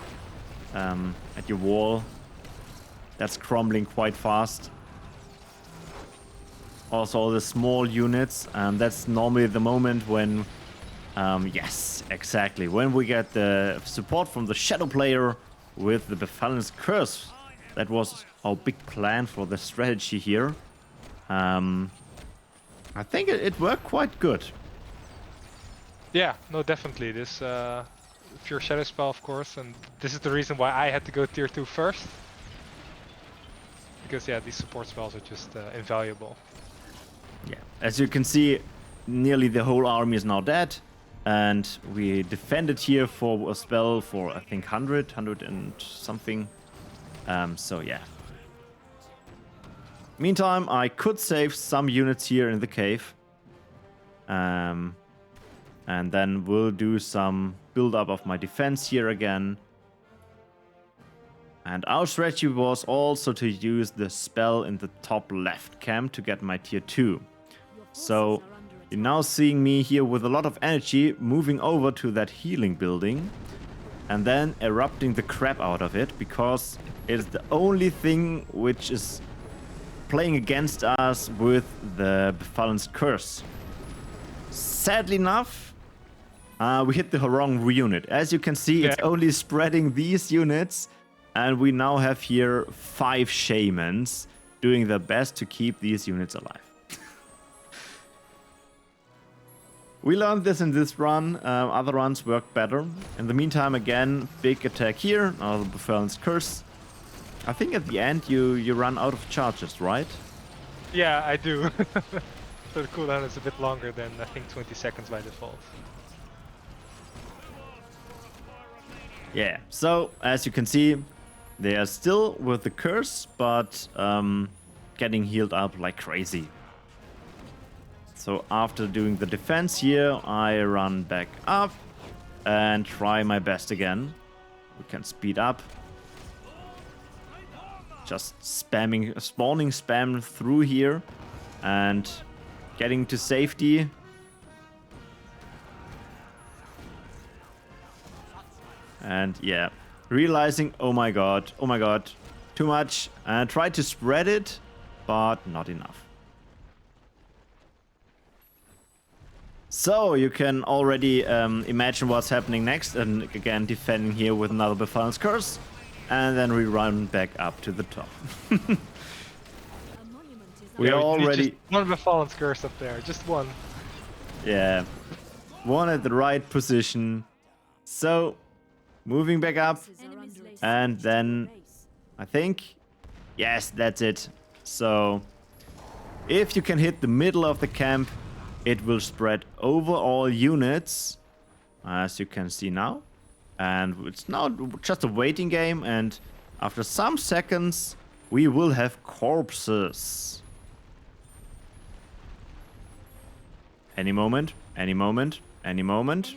A: wall, that's crumbling quite fast. Also all the small units, that's normally the moment when, yes, exactly, when we get the support from the Shadow player with the Befallen's Curse. That was our big plan for the strategy here. I think it worked quite good.
B: Yeah, no, definitely. This pure shadow spell, of course, and this is the reason why I had to go tier 2 first. Because yeah, these support spells are just invaluable.
A: Yeah, as you can see, nearly the whole army is now dead, and we defended here for a spell for I think 100 and something. So yeah. Meantime, I could save some units here in the cave. And then we'll do some build up of my defense here again. And our strategy was also to use the spell in the top left camp to get my tier 2. So you're now seeing me here with a lot of energy moving over to that healing building and then erupting the crap out of it, because it's the only thing which is playing against us with the Befallen's Curse. Sadly enough, we hit the wrong unit. As you can see, it's only spreading these units, and we now have here 5 shamans doing their best to keep these units alive. We learned this in this run. Other runs worked better. In the meantime, again, big attack here. Now the Befallen's Curse. I think at the end you run out of charges, right?
B: Yeah, I do. So the cooldown is a bit longer than I think 20 seconds by default.
A: Yeah, so as you can see, They are still with the curse, but getting healed up like crazy. So after doing the defense here, I run back up and try my best again. We can speed up. Just spawning spam through here and getting to safety. And yeah, realizing, oh my god, too much. And try to spread it, but not enough. So you can already imagine what's happening next. And again, defending here with another Befallen's Curse. And then we run back up to the top. We are already...
B: Just one Befallen's Curse up there, just one.
A: Yeah, one at the right position. So, moving back up. And then, I think... Yes, that's it. So, if you can hit the middle of the camp, it will spread over all units, as you can see now. And it's now just a waiting game, and after some seconds, we will have corpses. Any moment, any moment, any moment.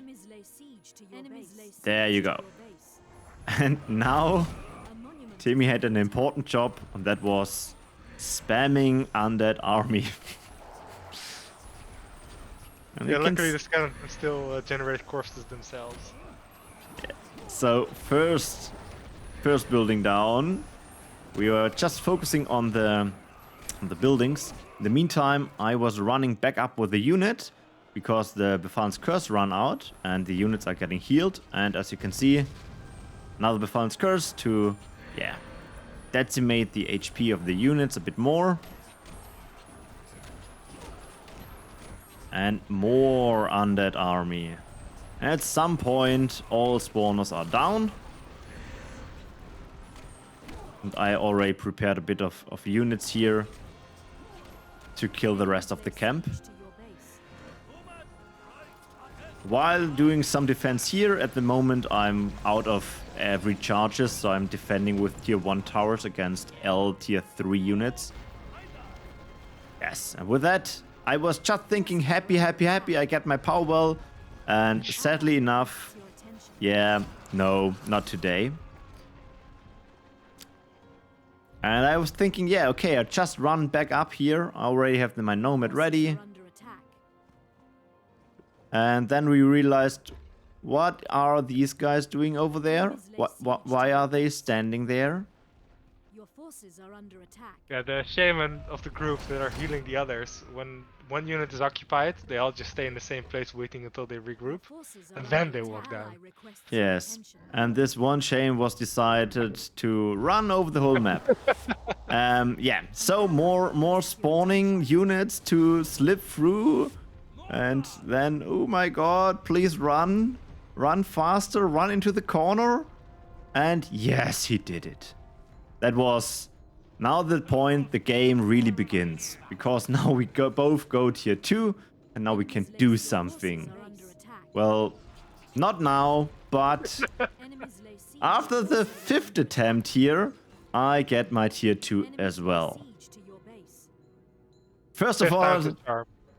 A: There you go. And now, Timmy had an important job, and that was spamming undead army.
B: Yeah, luckily the skeletons still generate corpses themselves.
A: Yeah. So first building down. We were just focusing on the buildings. In the meantime, I was running back up with the unit because the Befallen's Curse ran out and the units are getting healed. And as you can see, another Befallen's Curse to, yeah, decimate the HP of the units a bit more. And more undead army. At some point, all spawners are down. And I already prepared a bit of units here to kill the rest of the camp. While doing some defense here, at the moment I'm out of every charges, so I'm defending with tier 1 towers against L tier 3 units. Yes, and with that, I was just thinking happy, I get my power well, and sadly enough, yeah, no, not today. And I was thinking, yeah, okay, I'll just run back up here. I already have my nomad ready. And then we realized, what are these guys doing over there? Why are they standing there?
E: Your forces are under attack.
B: Yeah, the shaman of the group that are healing the others, when one unit is occupied, they all just stay in the same place waiting until they regroup, and then they walk down.
A: Yes, and this one shaman was decided to run over the whole map. Yeah, so more spawning units to slip through, and then, oh my god, please run faster, run into the corner, and yes, he did it. That was now the point the game really begins, because now we both go tier 2 and now we can do something. Well, not now, but after the 5th attempt here, I get my tier 2 as well. First of all,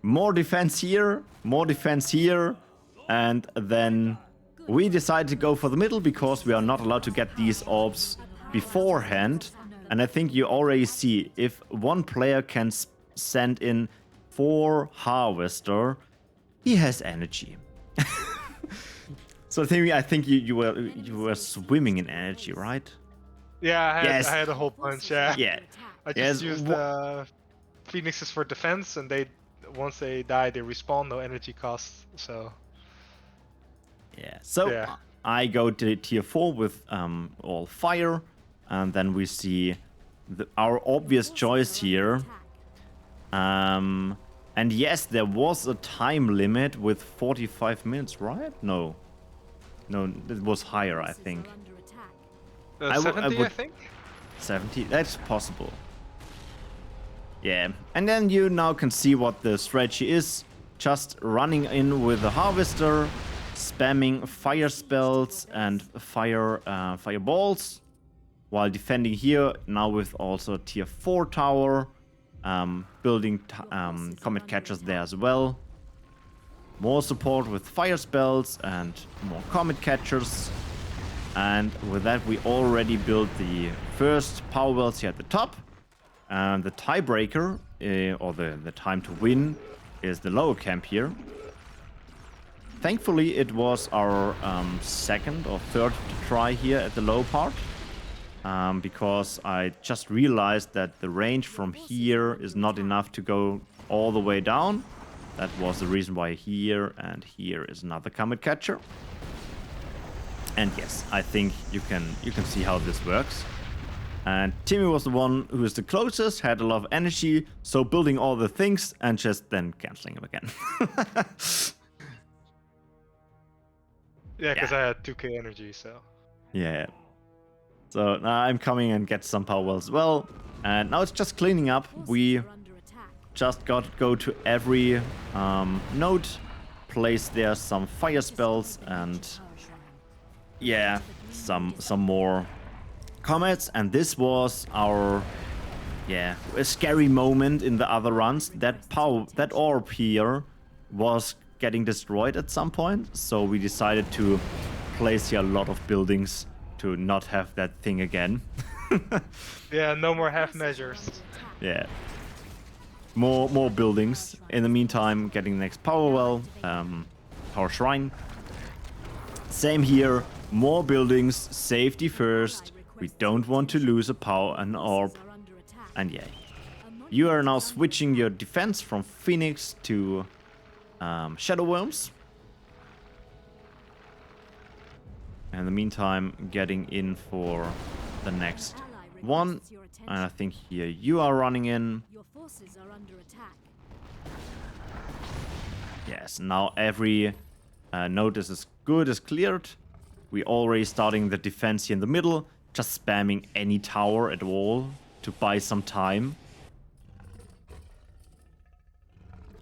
A: more defense here, and then we decide to go for the middle because we are not allowed to get these orbs beforehand. And I think you already see, if one player can send in 4 harvester, he has energy. So I think you were swimming in energy, right?
B: Yeah,
A: Yes.
B: I had a whole bunch. Yeah.
A: Yeah.
B: I just used phoenixes for defense, and once they die, they respawn, no energy costs. So.
A: Yeah. So
B: yeah.
A: I go to tier 4 with all fire. And then we see our obvious choice here. And yes, there was a time limit with 45 minutes, right? No, it was higher, I think.
B: 70, I think?
A: 70? That's possible. Yeah, and then you now can see what the strategy is. Just running in with the harvester, spamming fire spells and fireballs. while defending here, now with also tier 4 tower, building comet catchers there as well. More support with fire spells and more comet catchers. And with that, we already built the first power wells here at the top. And the tiebreaker, or the time to win, is the lower camp here. Thankfully, it was our second or third try here at the low part. Because I just realized that the range from here is not enough to go all the way down. That was the reason why here and here is another comet catcher. And yes, I think you can see how this works. And Timmy was the one who is the closest, had a lot of energy, so building all the things and just then cancelling him again.
B: Yeah, because I had 2k energy, so.
A: Yeah. So now I'm coming and get some power wells as well. And now it's just cleaning up. We just got to go to every node, place there some fire spells and yeah, some more comets. And this was our a scary moment in the other runs. That orb here was getting destroyed at some point, so we decided to place here a lot of buildings to not have that thing again.
B: Yeah, no more half measures.
A: Yeah. More buildings. In the meantime, getting the next power well, power shrine. Same here. More buildings. Safety first. We don't want to lose an orb. And yeah, you are now switching your defense from Phoenix to Shadow Worms. In the meantime, getting in for the next one. And I think here you are running in.
E: Your forces are under attack.
A: Yes, now every node is as good as cleared. We already starting the defense here in the middle, just spamming any tower at all to buy some time.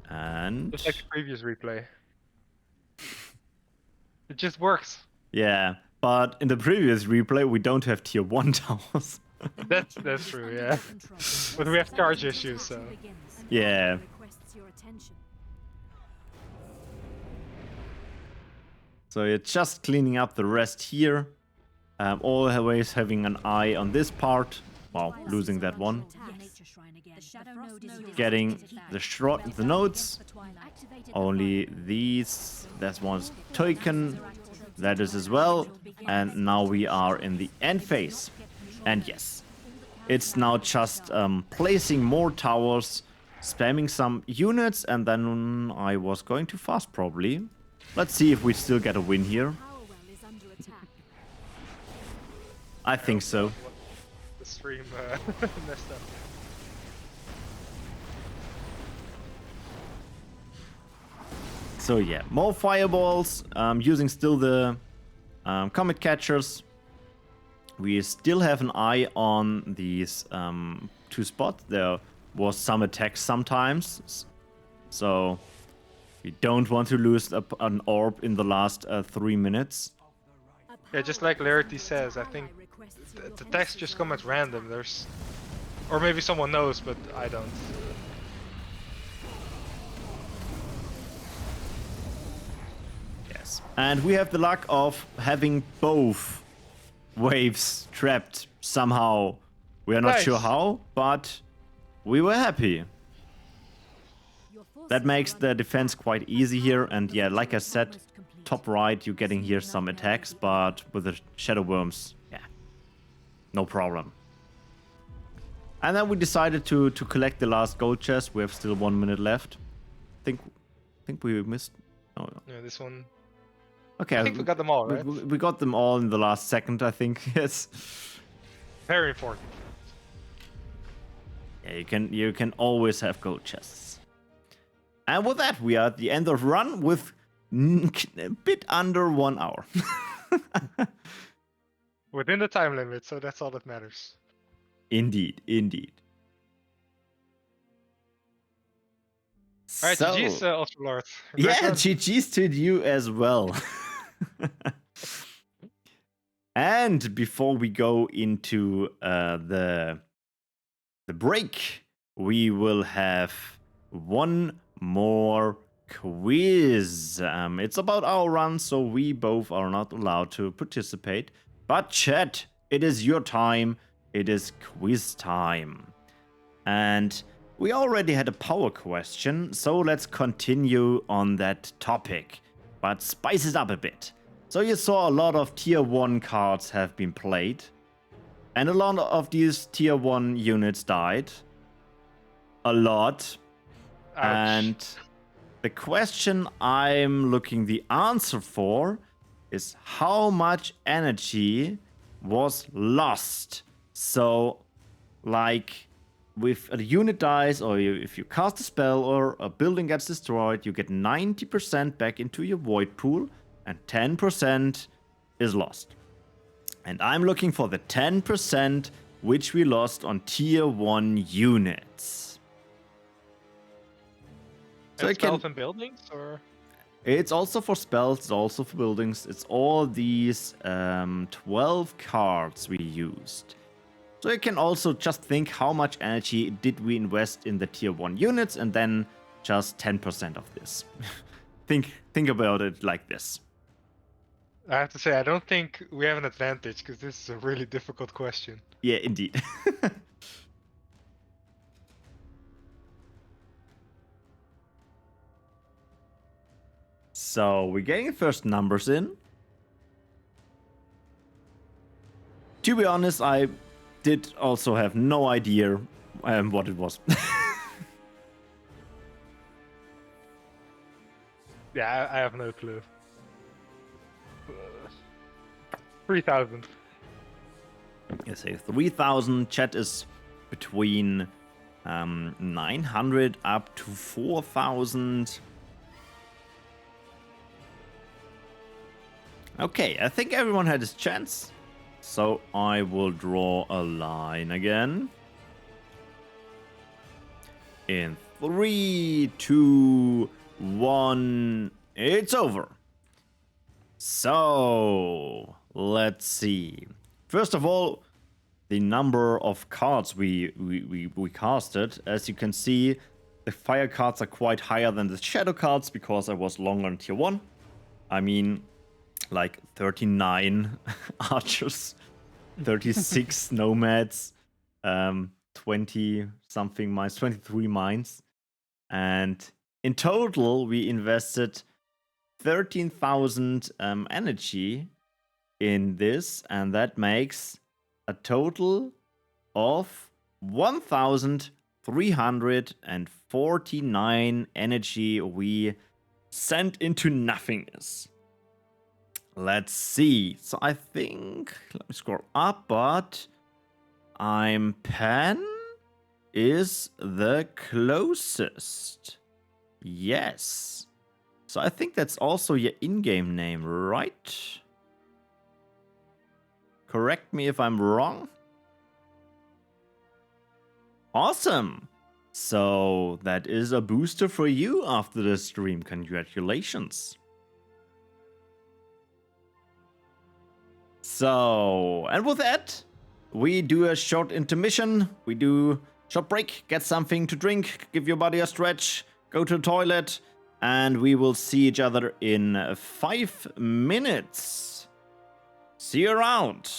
A: And
B: Just like the previous replay. It just works.
A: yeah, but in the previous replay we don't have tier 1 towers.
B: That's true, yeah. But we have charge issues, so.
A: Yeah. So you're just cleaning up the rest here. Always having an eye on this part. Wow, losing that one. Getting the nodes. Only these. That one's taken. That is as well. And now we are in the end phase. And yes, it's now just placing more towers, spamming some units, and then I was going too fast probably. Let's see if we still get a win here. I think so.
B: The stream messed up.
A: So yeah, more fireballs, using still the comet catchers. We still have an eye on these 2 spots. There was some attacks sometimes, so we don't want to lose an orb in the last 3 minutes.
B: Yeah, just like Laertes says, I think the attacks just come at random. There's, or maybe someone knows, but I don't.
A: Yes, and we have the luck of having both waves trapped somehow. We are not
B: Nice.
A: sure how, but we were happy. That makes the defense quite easy here, and yeah, like I said, top right you're getting here some attacks, but with the Shadow Worms, yeah, no problem. And then we decided to collect the last gold chest. We have still 1 minute left. Think we missed. Oh, no.
B: Yeah, this one.
A: Okay,
B: I think we got them all, right?
A: we got them all in the last second, I think. Yes.
B: Very important.
A: Yeah, you can always have gold chests. And with that, we are at the end of run with a bit under 1 hour.
B: Within the time limit, so that's all that matters.
A: Indeed, indeed.
B: Alright,
A: So,
B: GG's, Ultralord.
A: yeah, GG's to you as well. And before we go into the break, we will have one more quiz. It's about our run, so we both are not allowed to participate. But chat, it is your time. It is quiz time. And we already had a power question, so let's continue on that topic, but spice it up a bit. So you saw a lot of tier 1 cards have been played, and a lot of these tier 1 units died. A lot.
B: Ouch.
A: And the question I'm looking the answer for is how much energy was lost. So, like, if a unit dies, or if you cast a spell, or a building gets destroyed, you get 90% back into your void pool, and 10% is lost. And I'm looking for the 10% which we lost on tier 1 units. So
B: And spells and buildings, or?
A: It's also for spells, it's also for buildings. It's all these 12 cards we used. So you can also just think how much energy did we invest in the tier 1 units, and then just 10% of this. think about it like this.
B: I have to say, I don't think we have an advantage, because this is a really difficult question.
A: Yeah, indeed. So we're getting the first numbers in. To be honest, I did also have no idea what it was.
B: Yeah, I have no clue. 3,000.
A: You say 3,000. Chat is between 900 up to 4,000. Okay, I think everyone had his chance. So I will draw a line again. In 3, 2, 1, it's over. So let's see. First of all, the number of cards we casted. As you can see, the fire cards are quite higher than the shadow cards because I was longer on tier 1. I mean, like 39 archers, 36 nomads, 20 something mines, 23 mines. And in total, we invested 13,000 energy in this, and that makes a total of 1,349 energy we sent into nothingness. Let's see. So I think, let me scroll up, but I'm Pen is the closest. Yes. So I think that's also your in-game name, right? Correct me if I'm wrong. Awesome. So that is a booster for you after the stream. Congratulations. So, and with that, we do a short intermission. We do short break, get something to drink, give your body a stretch, go to the toilet, and we will see each other in 5 minutes. See you around.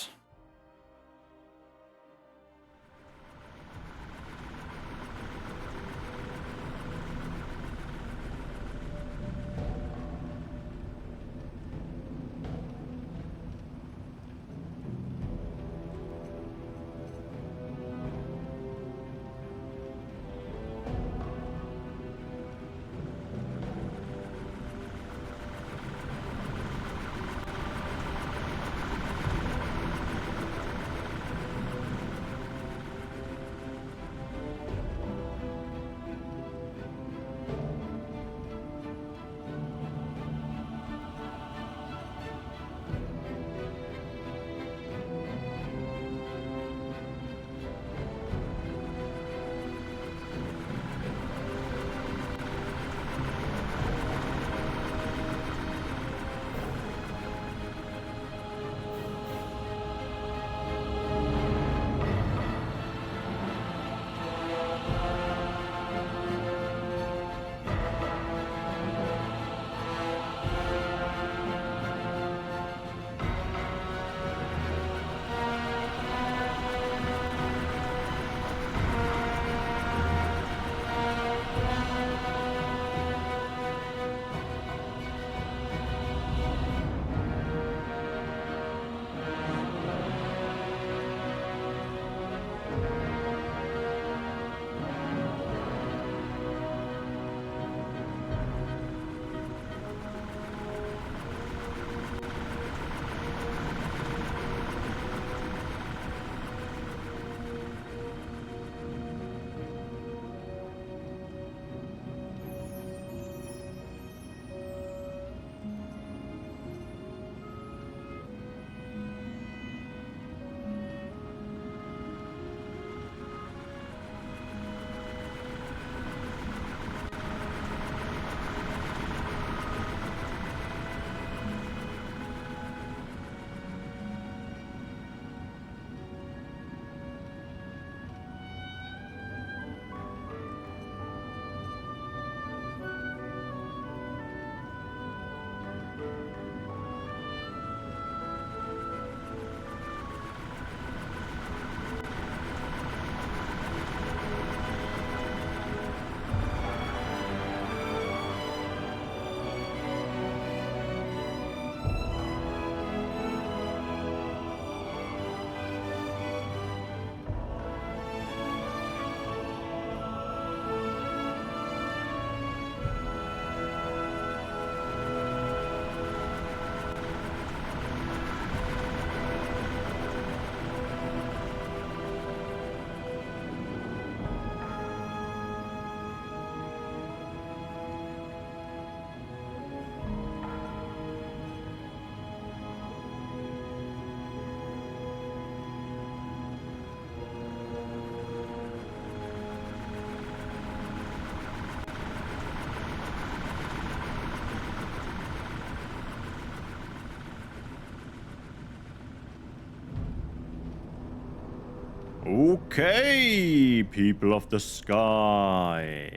A: Okay, people of the sky.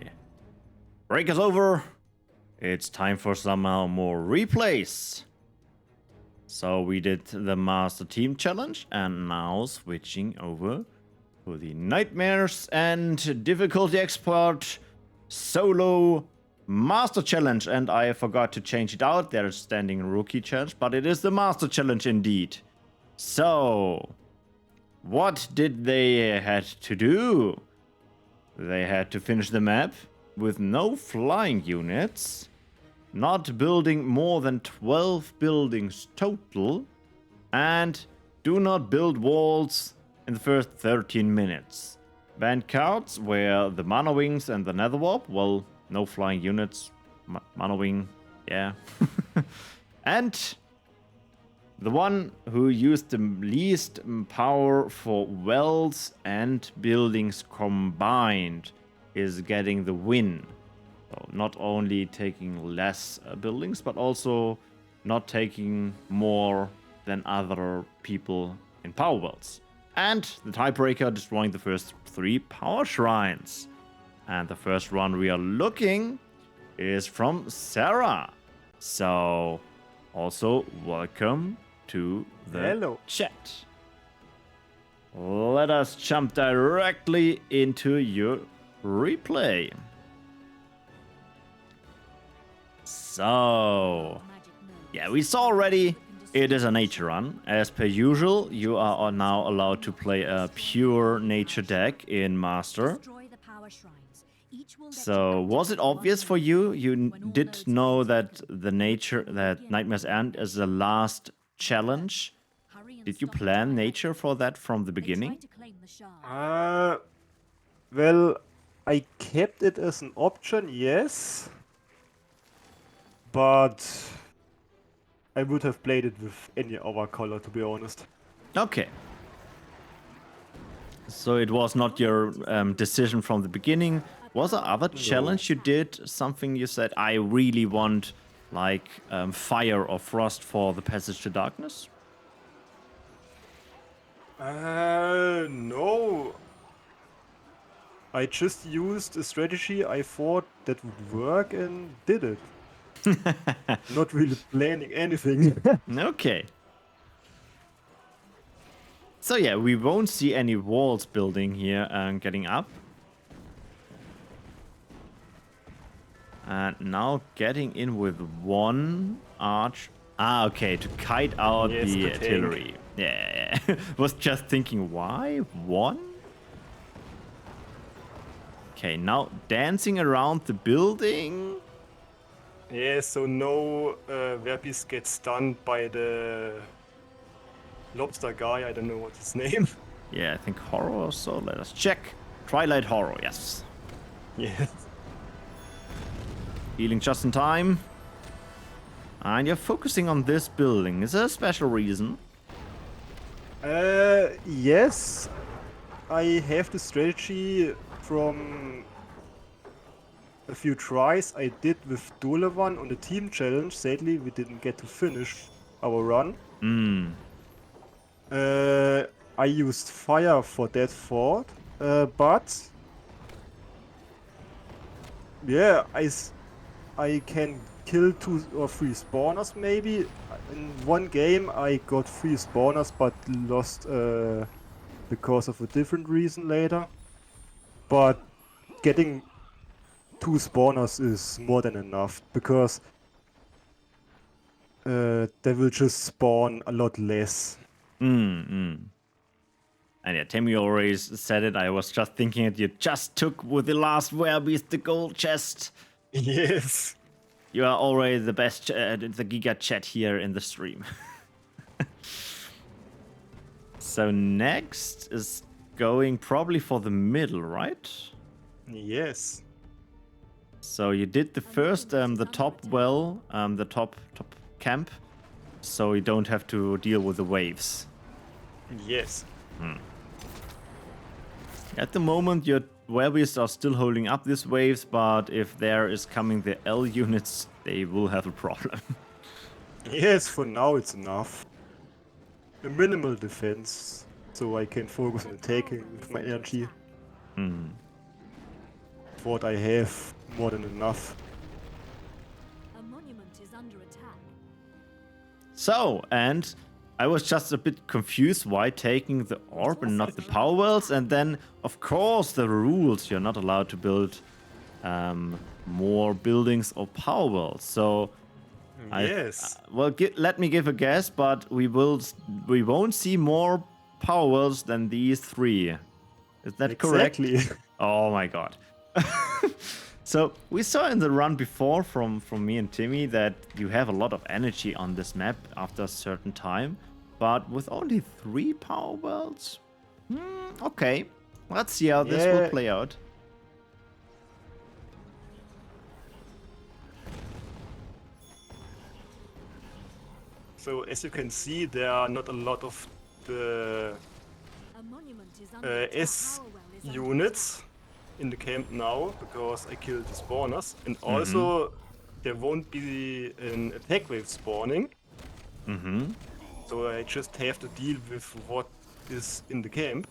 A: Break is over. It's time for some more replays. So we did the Master Team Challenge and now switching over to the Nightmares and Difficulty Expert Solo Master Challenge. And I forgot to change it out. There's Standing Rookie Challenge, but it is the Master Challenge indeed. So, what did they had to do? They had to finish the map with no flying units, not building more than 12 buildings total, and do not build walls in the first 13 minutes. Banned cards were the Mana Wings and the Nether Warp. Well, no flying units. Mana Wing, yeah. And the one who used the least power for wells and buildings combined is getting the win. So not only taking less buildings, but also not taking more than other people in power wells. And the tiebreaker destroying the first 3 power shrines. And the first one we are looking is from Serar. So also welcome to the chat. Let us jump directly into your replay. So, yeah, we saw already it is a nature run. As per usual, you are now allowed to play a pure nature deck in Master. So, was it obvious for you? You did know that that Nightmare's End is the last challenge. Did you plan nature for that from the beginning?
F: Well, I kept it as an option, yes. But I would have played it with any other color, to be honest.
A: Okay. So it was not your decision from the beginning. Was there other challenge you did? Something you said, I really want like fire or frost for the Passage to Darkness?
F: No. I just used a strategy I thought that would work and did it. Not really planning anything.
A: Okay. So yeah, we won't see any walls building here and getting up. And now getting in with 1 arch. Ah, okay, to kite out the artillery. Yeah. Was just thinking, why 1? Okay, now dancing around the building.
F: Yeah, so no Verpis gets stunned by the lobster guy. I don't know what's his name.
A: Yeah, I think horror. So let us check. Twilight horror. Yes.
F: Yes.
A: Healing just in time. And you're focusing on this building. Is there a special reason?
F: Yes. I have the strategy from a few tries I did with Dolevan on the team challenge. Sadly, we didn't get to finish our run. I used fire for that fort, but yeah, I can kill 2 or 3 spawners maybe. In one game I got 3 spawners but lost because of a different reason later. But getting 2 spawners is more than enough because they will just spawn a lot less.
A: And yeah, Timmy already said it. I was just thinking it. You just took with the last Werbeast the gold chest.
F: Yes.
A: You are already the best, the Giga chat here in the stream. So next is going probably for the middle, right?
F: Yes.
A: So you did the first, the top well, the top camp, so you don't have to deal with the waves.
F: Yes.
A: At the moment, your Werbeasts are still holding up these waves, but if there is coming the L units, they will have a problem.
F: Yes, for now it's enough. A minimal defense so I can focus on attacking with my energy.
A: Hmm.
F: What I have more than enough.
E: A monument is under attack.
A: So, and I was just a bit confused why taking the orb and not the power wells, and then, of course, the rules. You're not allowed to build more buildings or power wells. So,
F: Yes.
A: well, let me give a guess, but we won't see more power wells than these 3. Is that correct?
F: Exactly.
A: Oh my god. So we saw in the run before from me and Timmy that you have a lot of energy on this map after a certain time, but with only 3 power wells? Okay, let's see how this will
F: Yeah.
A: play out.
F: So as you can see, there are not a lot of the
E: A monument is under attack.
F: S
E: Power well is under
F: units in the camp now because I killed the spawners, and also there won't be an attack wave spawning. So I just have to deal with what is in the camp.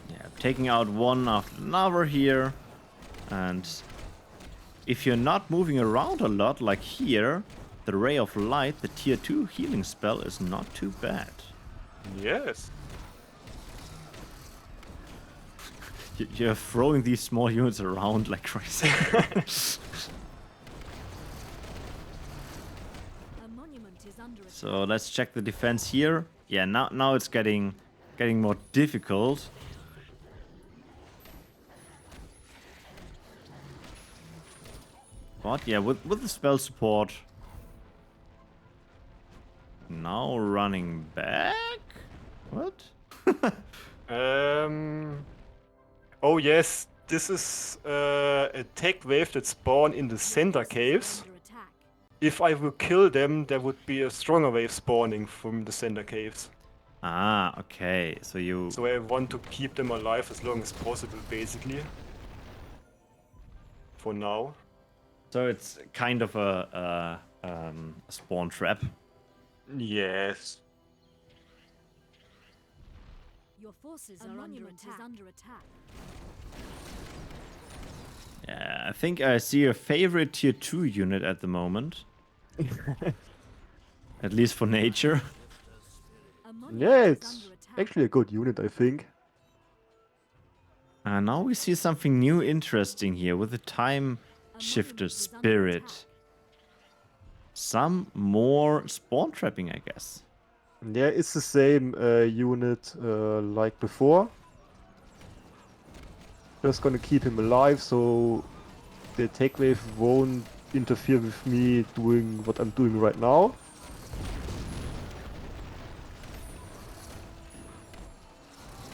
A: Yeah, taking out one after another here, and if you're not moving around a lot like here, the Ray of Light, the tier 2 healing spell, is not too bad.
F: Yes.
A: You're throwing these small units around like crazy.
E: A monument is under attack.
A: So let's check the defense here. Yeah, now it's getting more difficult. But yeah, with the spell support. Now running back? What?
F: Oh yes, this is a tech wave that spawn in the center caves.
E: Under attack.
F: If I will kill them, there would be a stronger wave spawning from the center caves.
A: Ah, okay. So you...
F: So I want to keep them alive as long as possible, basically. For now.
A: So it's kind of a spawn trap.
F: Yes.
E: Your forces are under attack.
A: Yeah, I think I see a favorite tier 2 unit at the moment. At least for nature.
E: A monument
F: Yeah,
E: is
F: it's
E: under attack.
F: actually a good unit, I think.
A: And now we see something new interesting here with the time shifter spirit. Some more spawn trapping, I guess.
F: Yeah, it's the same unit like before. Just gonna keep him alive so the attack wave won't interfere with me doing what I'm doing right now.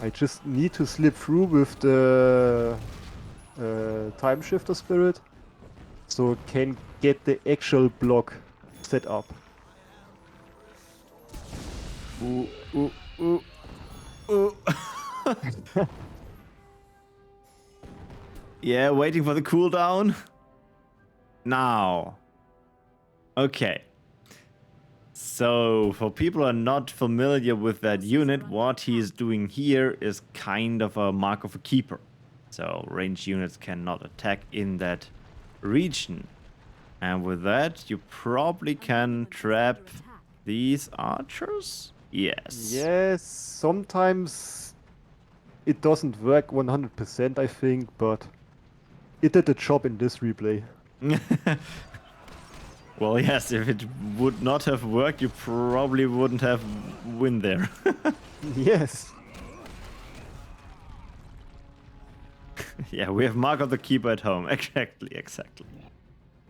F: I just need to slip through with the time shifter spirit so can get the actual block set up.
A: Ooh, ooh, ooh, ooh. Yeah, waiting for the cooldown. Now. Okay. So, for people who are not familiar with that unit, what he's doing here is kind of a mark of a keeper. So, ranged units cannot attack in that region. And with that, you probably can trap these archers? Yes.
F: Yes, sometimes it doesn't work 100%, I think, but it did the job in this replay.
A: Well, yes, if it would not have worked, you probably wouldn't have win there.
F: Yes.
A: Yeah, we have Mark of the Keeper at home. Exactly.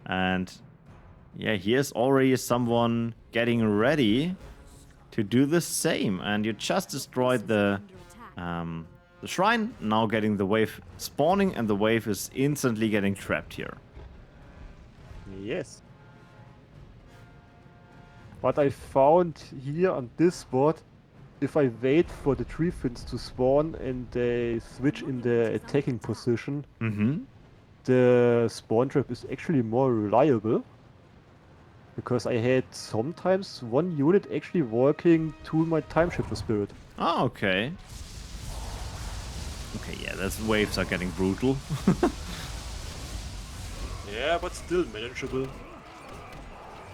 A: And yeah, here's already someone getting ready to do the same. And you just destroyed the shrine, now getting the wave spawning, and the wave is instantly getting trapped here.
F: Yes. What I found here on this spot, if I wait for the tree fins to spawn and they switch in the attacking position, the spawn trap is actually more reliable. Because I had sometimes one unit actually working to my time shifter spirit.
A: Oh, okay. Okay, yeah, those waves are getting brutal.
F: Yeah, but still manageable.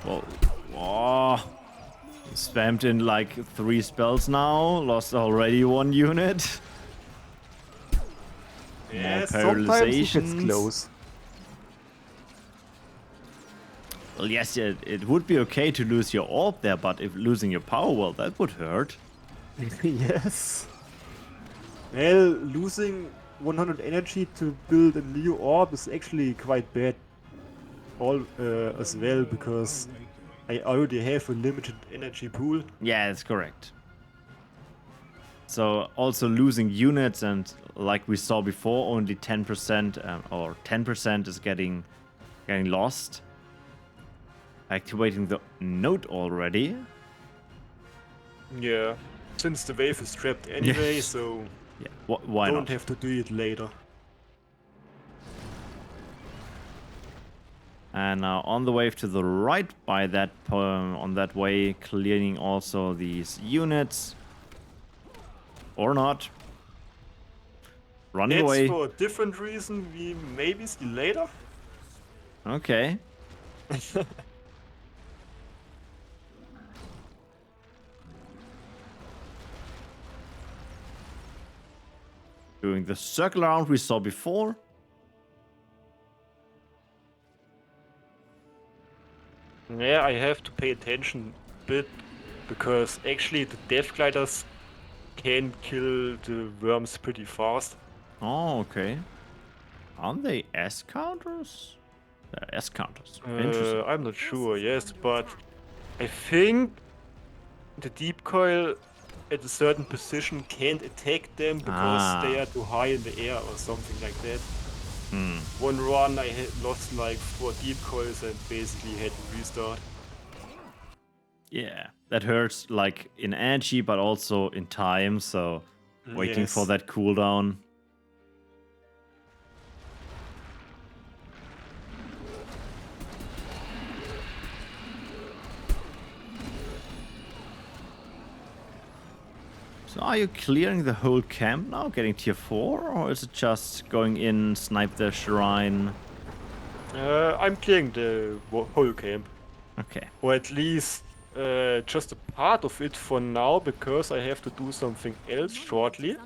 A: Whoa. Oh. Spammed in like 3 spells now. Lost already 1 unit.
F: Yeah,
A: More
F: sometimes it gets
A: paralyzations.
F: close.
A: Well, yes, it would be okay to lose your orb there, but if losing your power, well, that would hurt.
F: Yes. Well, losing 100 energy to build a new orb is actually quite bad. As well, because I already have a limited energy pool.
A: Yeah, that's correct. So also losing units, and like we saw before, only 10% or 10% is getting lost. Activating the node already.
F: Yeah, since the wave is trapped anyway,
A: Yes.
F: so
A: Yeah, why
F: don't
A: not?
F: have to do it later.
A: And now on the wave to the right by that on that way, clearing also these units. Or not. Running
F: That's
A: away.
F: for a different reason we maybe see later.
A: Okay. Doing the circle around we saw before.
F: Yeah, I have to pay attention a bit, because actually the death gliders can kill the worms pretty fast.
A: Oh, okay. Aren't they S counters? They're S counters. Interesting.
F: I'm not sure, yes, but I think the deep coil at a certain position can't attack them because they are too high in the air or something like that. One run I had lost like 4 deep coils and basically had to restart.
A: Yeah, that hurts like in energy, but also in time. So waiting for
F: Yes.
A: that cooldown. So are you clearing the whole camp now, getting tier 4, or is it just going in, snipe the shrine?
F: I'm clearing the whole camp,
A: Okay.
F: or at least just a part of it for now, because I have to do something else shortly.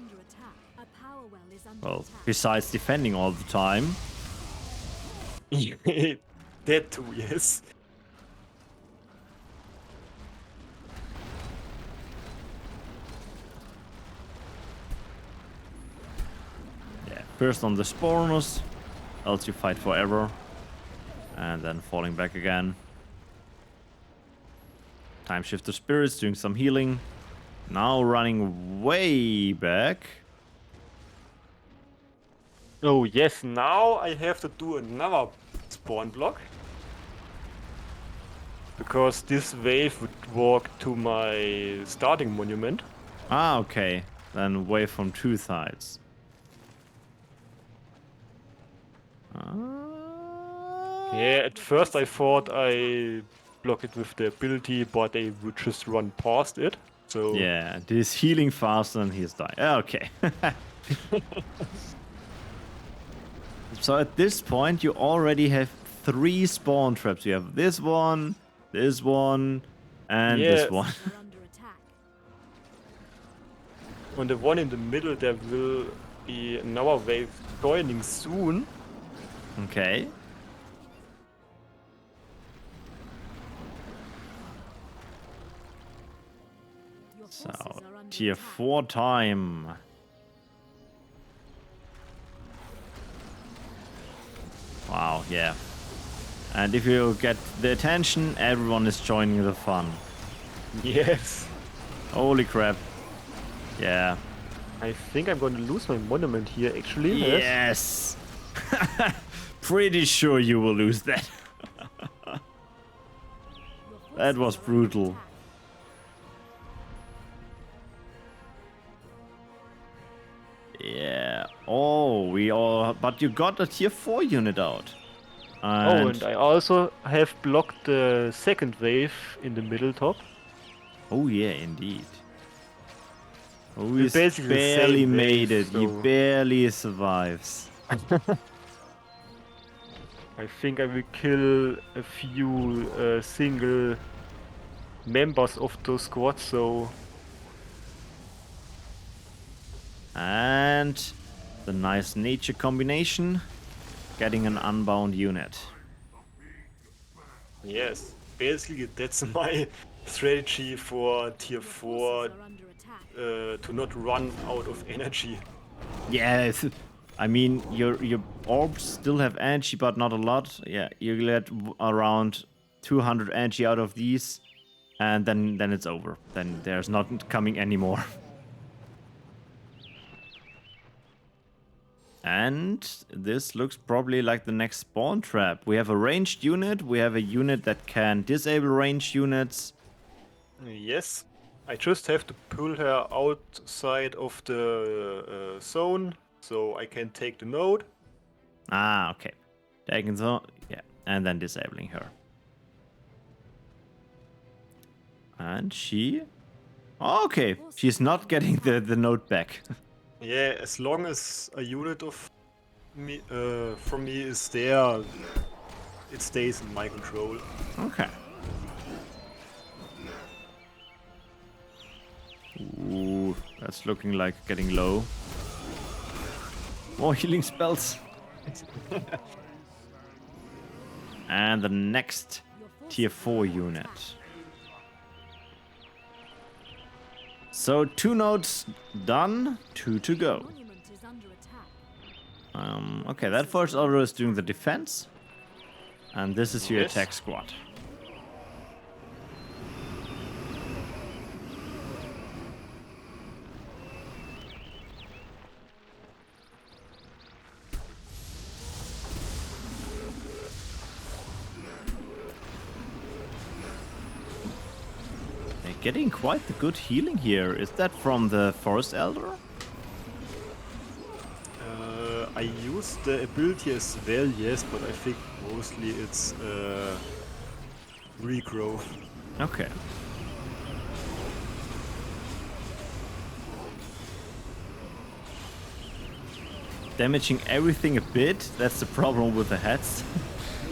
A: Well, besides defending all the time.
F: That too, yes.
A: Yeah, first on the spawners, else you fight forever. And then falling back again. Time shifter spirits doing some healing. Now running way back.
F: Oh yes, now I have to do another spawn block. Because this wave would walk to my starting monument.
A: Ah, okay. Then wave from 2 sides.
F: Yeah, at first I thought I block it with the ability, but they would just run past it. So
A: Yeah, this healing faster than he's dying. Okay. So at this point, you already have 3 spawn traps. You have this one, and
F: Yeah.
A: this one.
F: on the one in the middle there will be another wave joining soon.
A: Okay. So, tier 4 time. Wow, yeah. And if you get the attention, everyone is joining the fun.
F: Yes.
A: Holy crap. Yeah.
F: I think I'm going to lose my monument here actually.
A: Yes. Pretty sure you will lose that. That was brutal. Yeah. Oh, but you got a tier 4 unit out.
F: And I also have blocked the second wave in the middle top.
A: Oh yeah, indeed. Oh,
F: We
A: he's
F: basically the
A: barely
F: same
A: made
F: wave,
A: it. He
F: so-
A: barely survives.
F: I think I will kill a few single members of those squads, so
A: And the nice nature combination, getting an unbound unit.
F: yes, basically that's my strategy for tier 4
E: Forces are under attack.
F: to not run out of energy.
A: Yes, I mean your orbs still have energy, but not a lot. Yeah, you get around 200 energy out of these, and then it's over. Then there's not coming anymore. And this looks probably like the next spawn trap. We have a ranged unit. We have a unit that can disable ranged units.
F: Yes, I just have to pull her outside of the zone so I can take the node.
A: Ah, okay. Taking so yeah, and then disabling her. And she, okay, she's not getting the node back.
F: Yeah, as long as a unit of me from me is there, it stays in my control.
A: Okay. Ooh, that's looking like getting low. More healing spells. And the next tier 4 unit. So 2 nodes done, 2 to go.
E: Monument is under attack.
A: Okay, that first order is doing the defense. And this is your
F: Yes.
A: attack squad. They're getting quite the good healing here. Is that from the Forest Elder?
F: I use the ability as well, yes, but I think mostly it's regrowth.
A: Okay. Damaging everything a bit, that's the problem with the heads.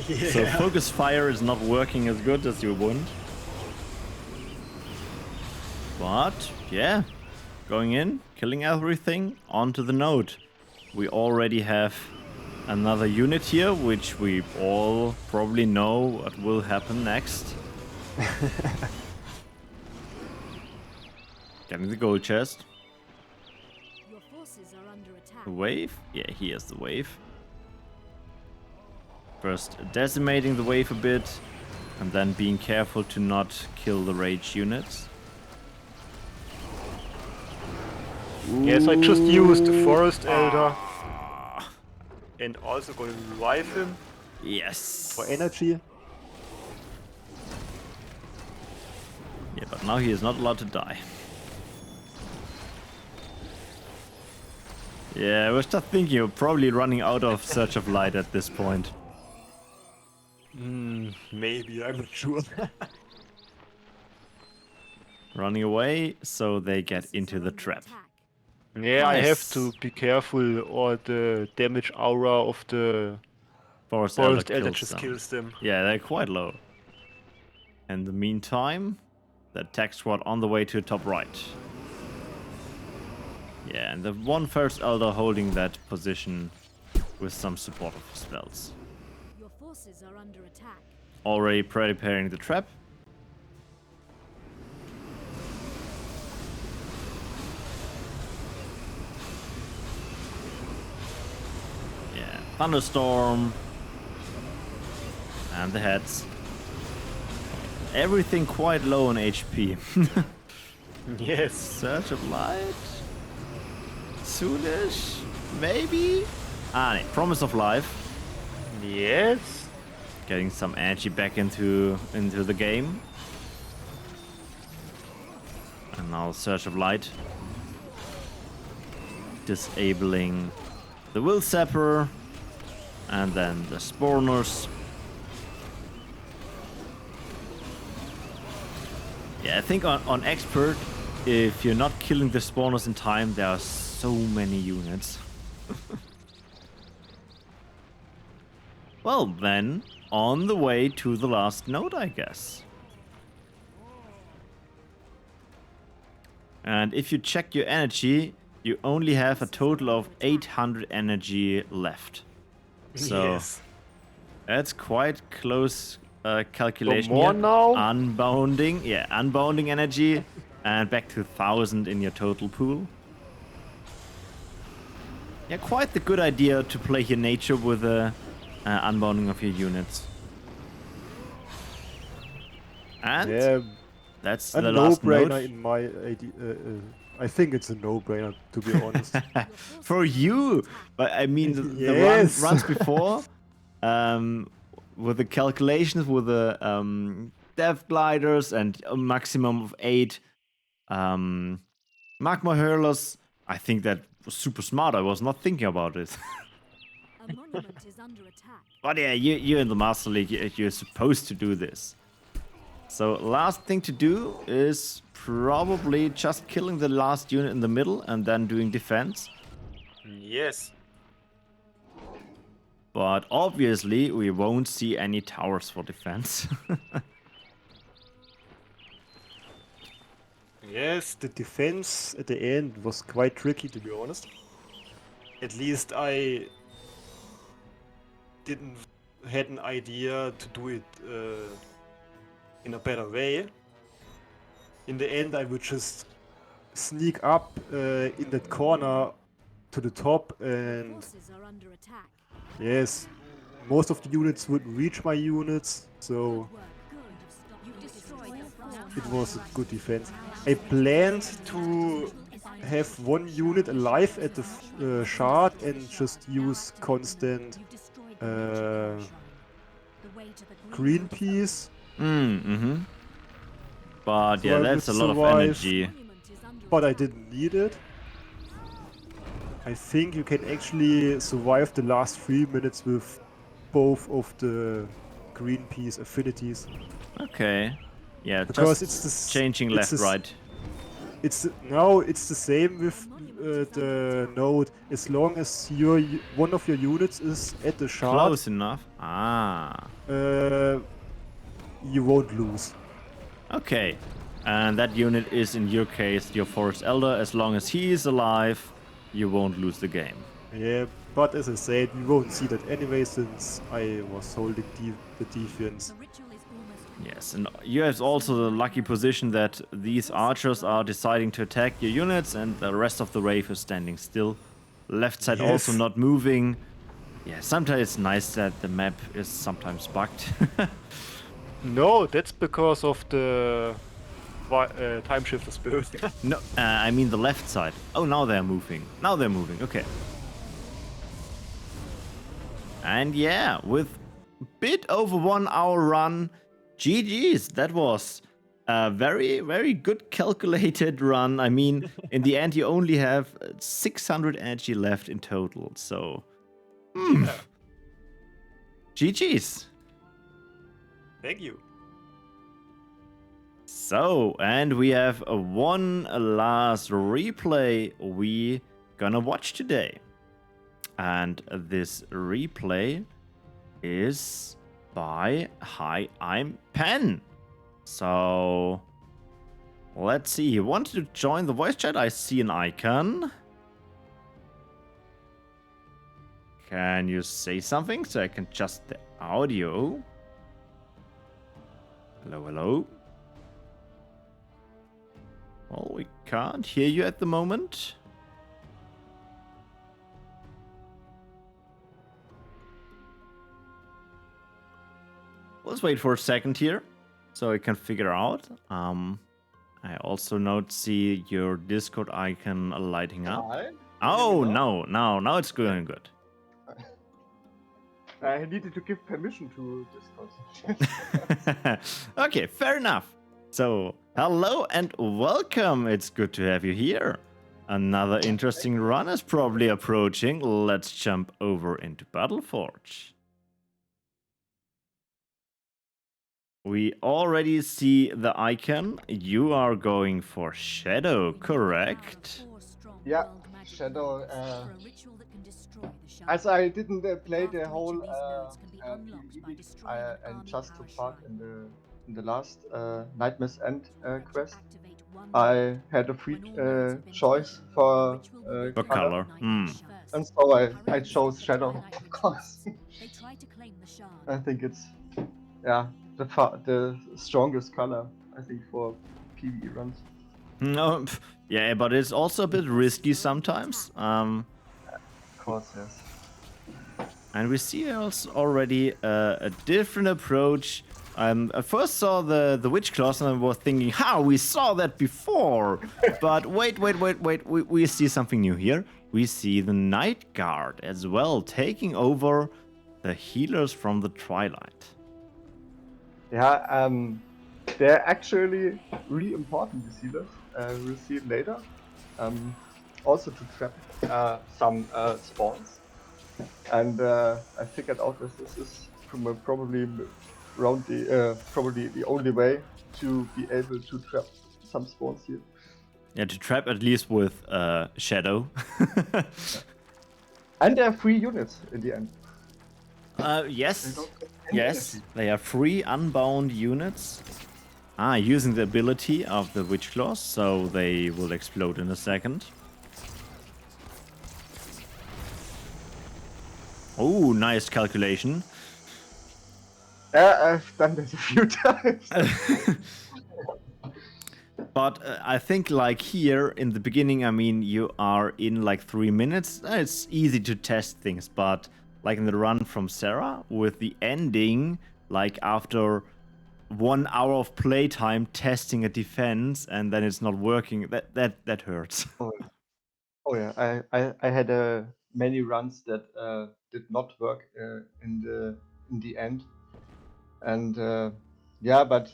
F: Yeah.
A: So focus fire is not working as good as you want. But, yeah. Going in, killing everything, onto the node. We already have another unit here, which we all probably know what will happen next. Getting the gold chest.
E: Your forces are under attack.
A: The wave? Yeah, here's the wave. First decimating the wave a bit, and then being careful to not kill the rage units.
F: Yes, I just used the Forest Elder and also going to revive him
A: Yes.
F: for energy.
A: Yeah, but now he is not allowed to die. Yeah, I was just thinking you're probably running out of Search of Light at this point.
F: Maybe, I'm not sure.
A: Running away, so they get into the trap.
F: Yeah, I have
A: Nice.
F: to be careful or the damage aura of the
A: Forest
F: Forest
A: Elder
F: Elder
A: kills
F: just
A: them.
F: kills them.
A: Yeah, they're quite low. In the meantime, the attack squad on the way to top right. Yeah, and the one First Elder holding that position with some supportive spells.
E: Your forces are under attack.
A: Already preparing the trap. Yeah, thunderstorm. And the heads. Everything quite low on HP.
F: Yes.
A: Search of Light. Soonish. Maybe. Ah, nee, Promise of Life.
F: Yes.
A: Getting some energy back into the game. And now Search of Light. Disabling the Will Sapper. And then the Spawners Yeah, I think on expert, if you're not killing the spawners in time, there are so many units. Well then, on the way to the last node, I guess. And if you check your energy, you only have a total of 800 energy left. So
F: Yes.
A: that's quite close calculation
F: more
A: here.
F: now?
A: Unbounding, yeah, unbounding energy, and back to 1000 in your total pool. Yeah, quite the good idea to play your nature with the unbounding of your units. And
F: Yeah,
A: that's
F: a
A: the last
F: no-brainer
A: node.
F: in my idea. I think it's a no-brainer, to be honest.
A: For you, but I mean the
F: Yes.
A: runs before, with the calculations, with the death gliders and a maximum of 8 magma hurlers. I think that was super smart. I was not thinking about it.
E: A monument is under attack.
A: But yeah, you're in the Master League. You're supposed to do this. So last thing to do is probably just killing the last unit in the middle and then doing defense.
F: Yes.
A: But obviously we won't see any towers for defense.
F: Yes, the defense at the end was quite tricky, to be honest. At least I didn't had an idea to do it in a better way. In the end, I would just sneak up in that corner to the top, and
E: Forces are under attack.
F: yes, most of the units would reach my units, so
E: Good work. Good. You've destroyed the front.
F: it was a good defense. I planned to have one unit alive at the shard and just use constant
E: You've destroyed the
F: uh,
E: The way to the
F: green piece,
A: Mm-hmm. But
F: So
A: yeah,
F: I
A: that's a
F: would
A: lot of
F: survive.
A: energy.
E: monument is under
F: but I
E: attack.
F: didn't need it. I think you can actually survive the last 3 minutes with both of the green piece affinities.
A: Okay. Yeah,
F: Because
A: just
F: it's the
A: changing left, right.
F: It's the same with the node. As long as one of your units is at the shard,
A: Close enough. Ah.
F: you won't lose.
A: Okay. And that unit is, in your case, your Forest Elder. As long as he is alive, you won't lose the game.
F: Yeah, but as I said, you won't see that anyway since I was holding the defense.
E: The ritual is almost
A: Yes, and you have also the lucky position that these archers are deciding to attack your units and the rest of the wave is standing still. Left side also
F: Yes.
A: not moving. Yeah, sometimes it's nice that the map is sometimes bugged.
F: No, that's because of the time shifter spirit.
A: No, I mean the left side. Oh, now they're moving. Now they're moving. Okay. And yeah, with a bit over 1 hour run, GG's. That was a very, very good calculated run. I mean, in the end, you only have 600 energy left in total. So, GG's.
F: Thank you.
A: So, and we have one last replay we gonna watch today. And this replay is by Hi, I'm Pen. So, let's see. He wanted to join the voice chat. I see an icon. Can you say something so I can adjust the audio? Hello, hello. Well, we can't hear you at the moment. Let's wait for a second here so I can figure out. I also not see your Discord icon lighting up.
G: Hi.
A: Oh, no, now it's going good.
G: I needed to give permission to Discord.
A: Okay, fair enough. So, hello and welcome. It's good to have you here. Another interesting run is probably approaching. Let's jump over into Battleforge. We already see the icon. You are going for Shadow, correct?
G: Yeah, Shadow. As I didn't play the whole PvE League, and just took part in the last Nightmare's End quest, I had a free choice for
A: For color. Hmm.
G: and so I chose Shadow, of course. I think it's the strongest color, I think, for PvE runs.
A: No, yeah, but it's also a bit risky sometimes.
G: Of course, yes.
A: And we see also already a different approach. I first saw the witch claws and I was thinking, how we saw that before. But wait, we see something new here. We see the Night Guard as well, taking over the healers from the Twilight.
G: Yeah, they're actually really important, these healers. We'll see it later. Also to trap some spawns. And I figured out that this is probably the only way to be able to trap some spawns here.
A: Yeah, to trap at least with Shadow.
G: And there are 3 units in the end.
A: Yes. Yes, they are 3 unbound units. Using the ability of the Witch Claws, so they will explode in a second. Oh, nice calculation.
G: I've done this a few times.
A: But I think like here in the beginning, I mean, you are in like 3 minutes. It's easy to test things, but like in the run from Serar with the ending, like after 1 hour of playtime testing a defense and then it's not working, that hurts.
G: Oh yeah, I had many runs that did not work in the end, and yeah, but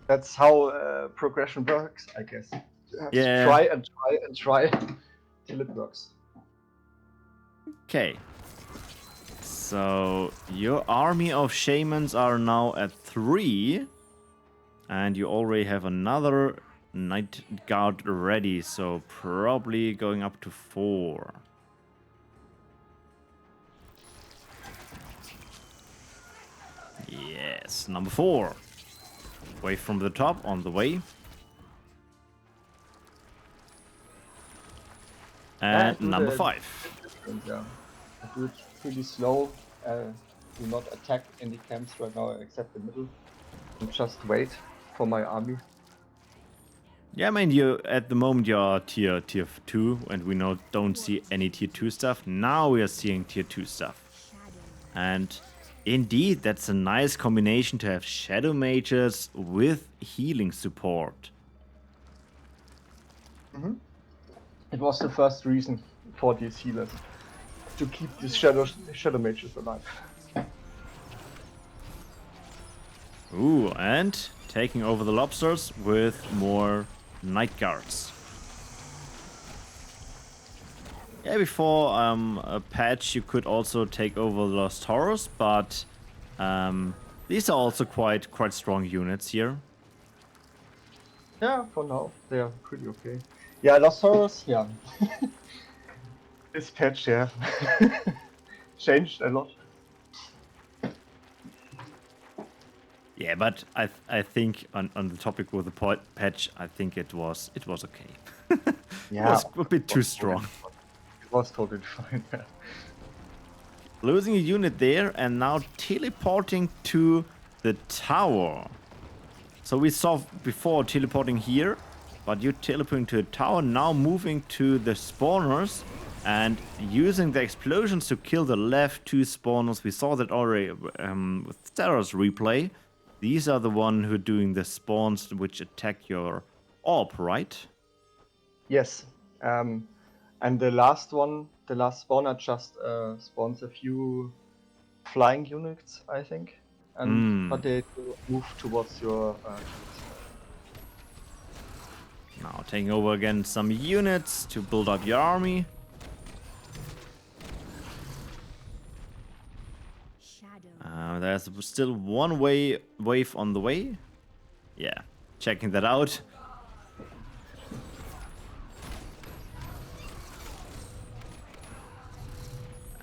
G: that's how progression works, I guess. You have to try and try and try till it works.
A: Okay. So your army of shamans are now at 3, and you already have another Night Guard ready, so probably going up to 4. Yes, number 4. Away from the top, on the way. And number 5.
G: Yeah, I do it pretty slow. Do not attack any camps right now except the middle. And just wait for my army.
A: Yeah, I mean, you at the moment you're tier 2, and we don't see any tier 2 stuff. Now we are seeing tier 2 stuff. And indeed, that's a nice combination to have Shadow Mages with healing support.
G: Mm-hmm. It was the first reason for these healers, to keep these Shadow Mages alive.
A: Ooh, and taking over the lobsters with more Night Guards. Yeah, before a patch you could also take over the Lost Horrors, but these are also quite strong units here.
G: Yeah, for now they are pretty okay. Yeah, Lost Horrors, yeah. This patch, yeah, changed a lot.
A: Yeah, but I think on the topic with the patch, I think it was okay.
G: Yeah,
A: it was a bit too strong.
G: It was totally fine. Yeah.
A: Losing a unit there and now teleporting to the tower. So we saw before teleporting here, but you're teleporting to the tower, now moving to the spawners and using the explosions to kill the left 2 spawners. We saw that already with Serar's replay. These are the one who are doing the spawns which attack your orb, right?
G: Yes. And the last spawner just spawns a few flying units, I think. And but they move towards your
A: Now taking over again some units to build up your army. There's still one wave on the way. Yeah, checking that out.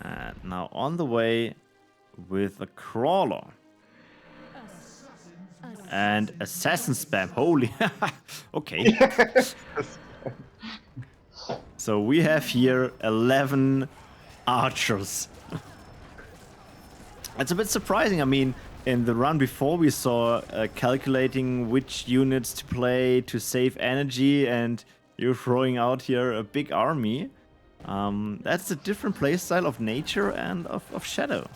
A: And now on the way with a crawler. And assassin spam. Holy. Okay. So we have here 11 archers. It's a bit surprising. I mean, in the run before we saw calculating which units to play to save energy, and you're throwing out here a big army. That's a different playstyle of nature and of shadow.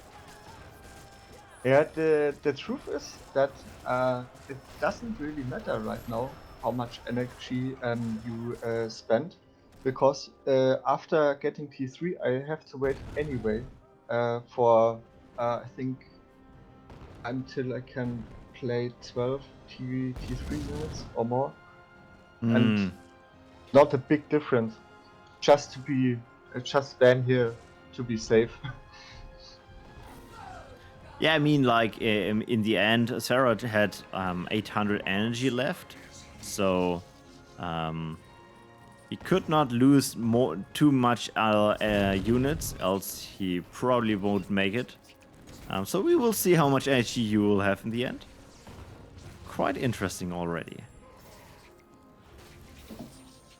G: Yeah, the truth is that it doesn't really matter right now how much energy you spend, because after getting T3 I have to wait anyway for I think until I can play 12 T3 units or more, and not a big difference. Just to be just stand here to be safe.
A: Yeah, I mean, like in the end, Serar had 800 energy left, so he could not lose too much units, else he probably won't make it. So we will see how much energy you will have in the end. Quite interesting already.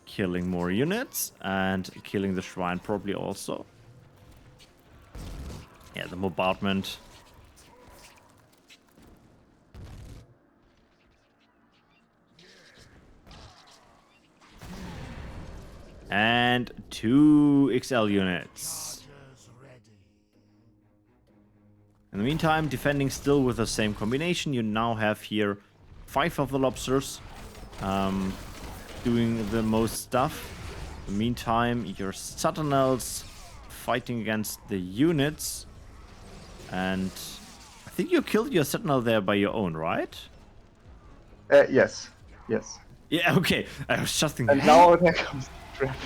A: Killing more units and killing the shrine probably also. Yeah, the bombardment. And 2 XL units. In the meantime, defending still with the same combination. You now have here 5 of the lobsters doing the most stuff. In the meantime, your sentinels fighting against the units. And I think you killed your sentinel there by your own, right?
G: Yes.
A: Yeah, okay. I was just thinking.
G: And now there comes the trap.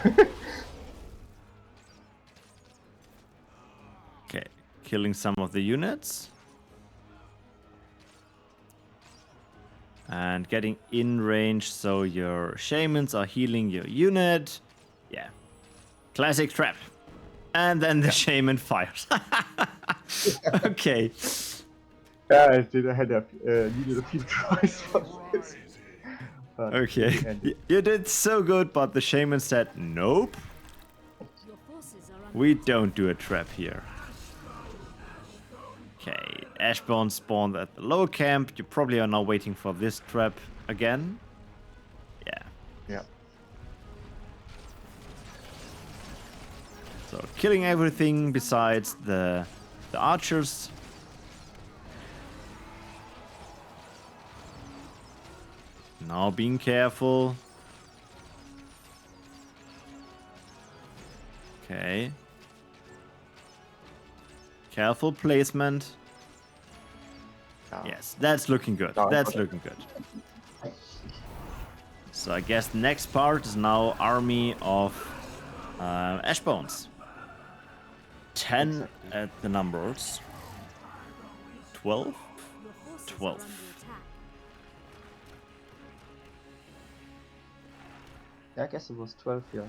A: Okay, killing some of the units. And getting in range so your shamans are healing your unit. Yeah. Classic trap. And then the shaman fires. Okay.
G: Yeah, I did. I had needed a few tries for this. But
A: Okay. You did so good, but the shaman said, nope. We don't do a trap here. Okay, Ashbourne spawned at the lower camp. You probably are now waiting for this trap again. Yeah. So killing everything besides the archers. Now being careful. Okay. Careful placement. Yes, that's looking good. That's looking good. So I guess the next part is now army of Ashbones. 10 at the numbers. 12? 12.
G: Yeah, I guess it was 12 here.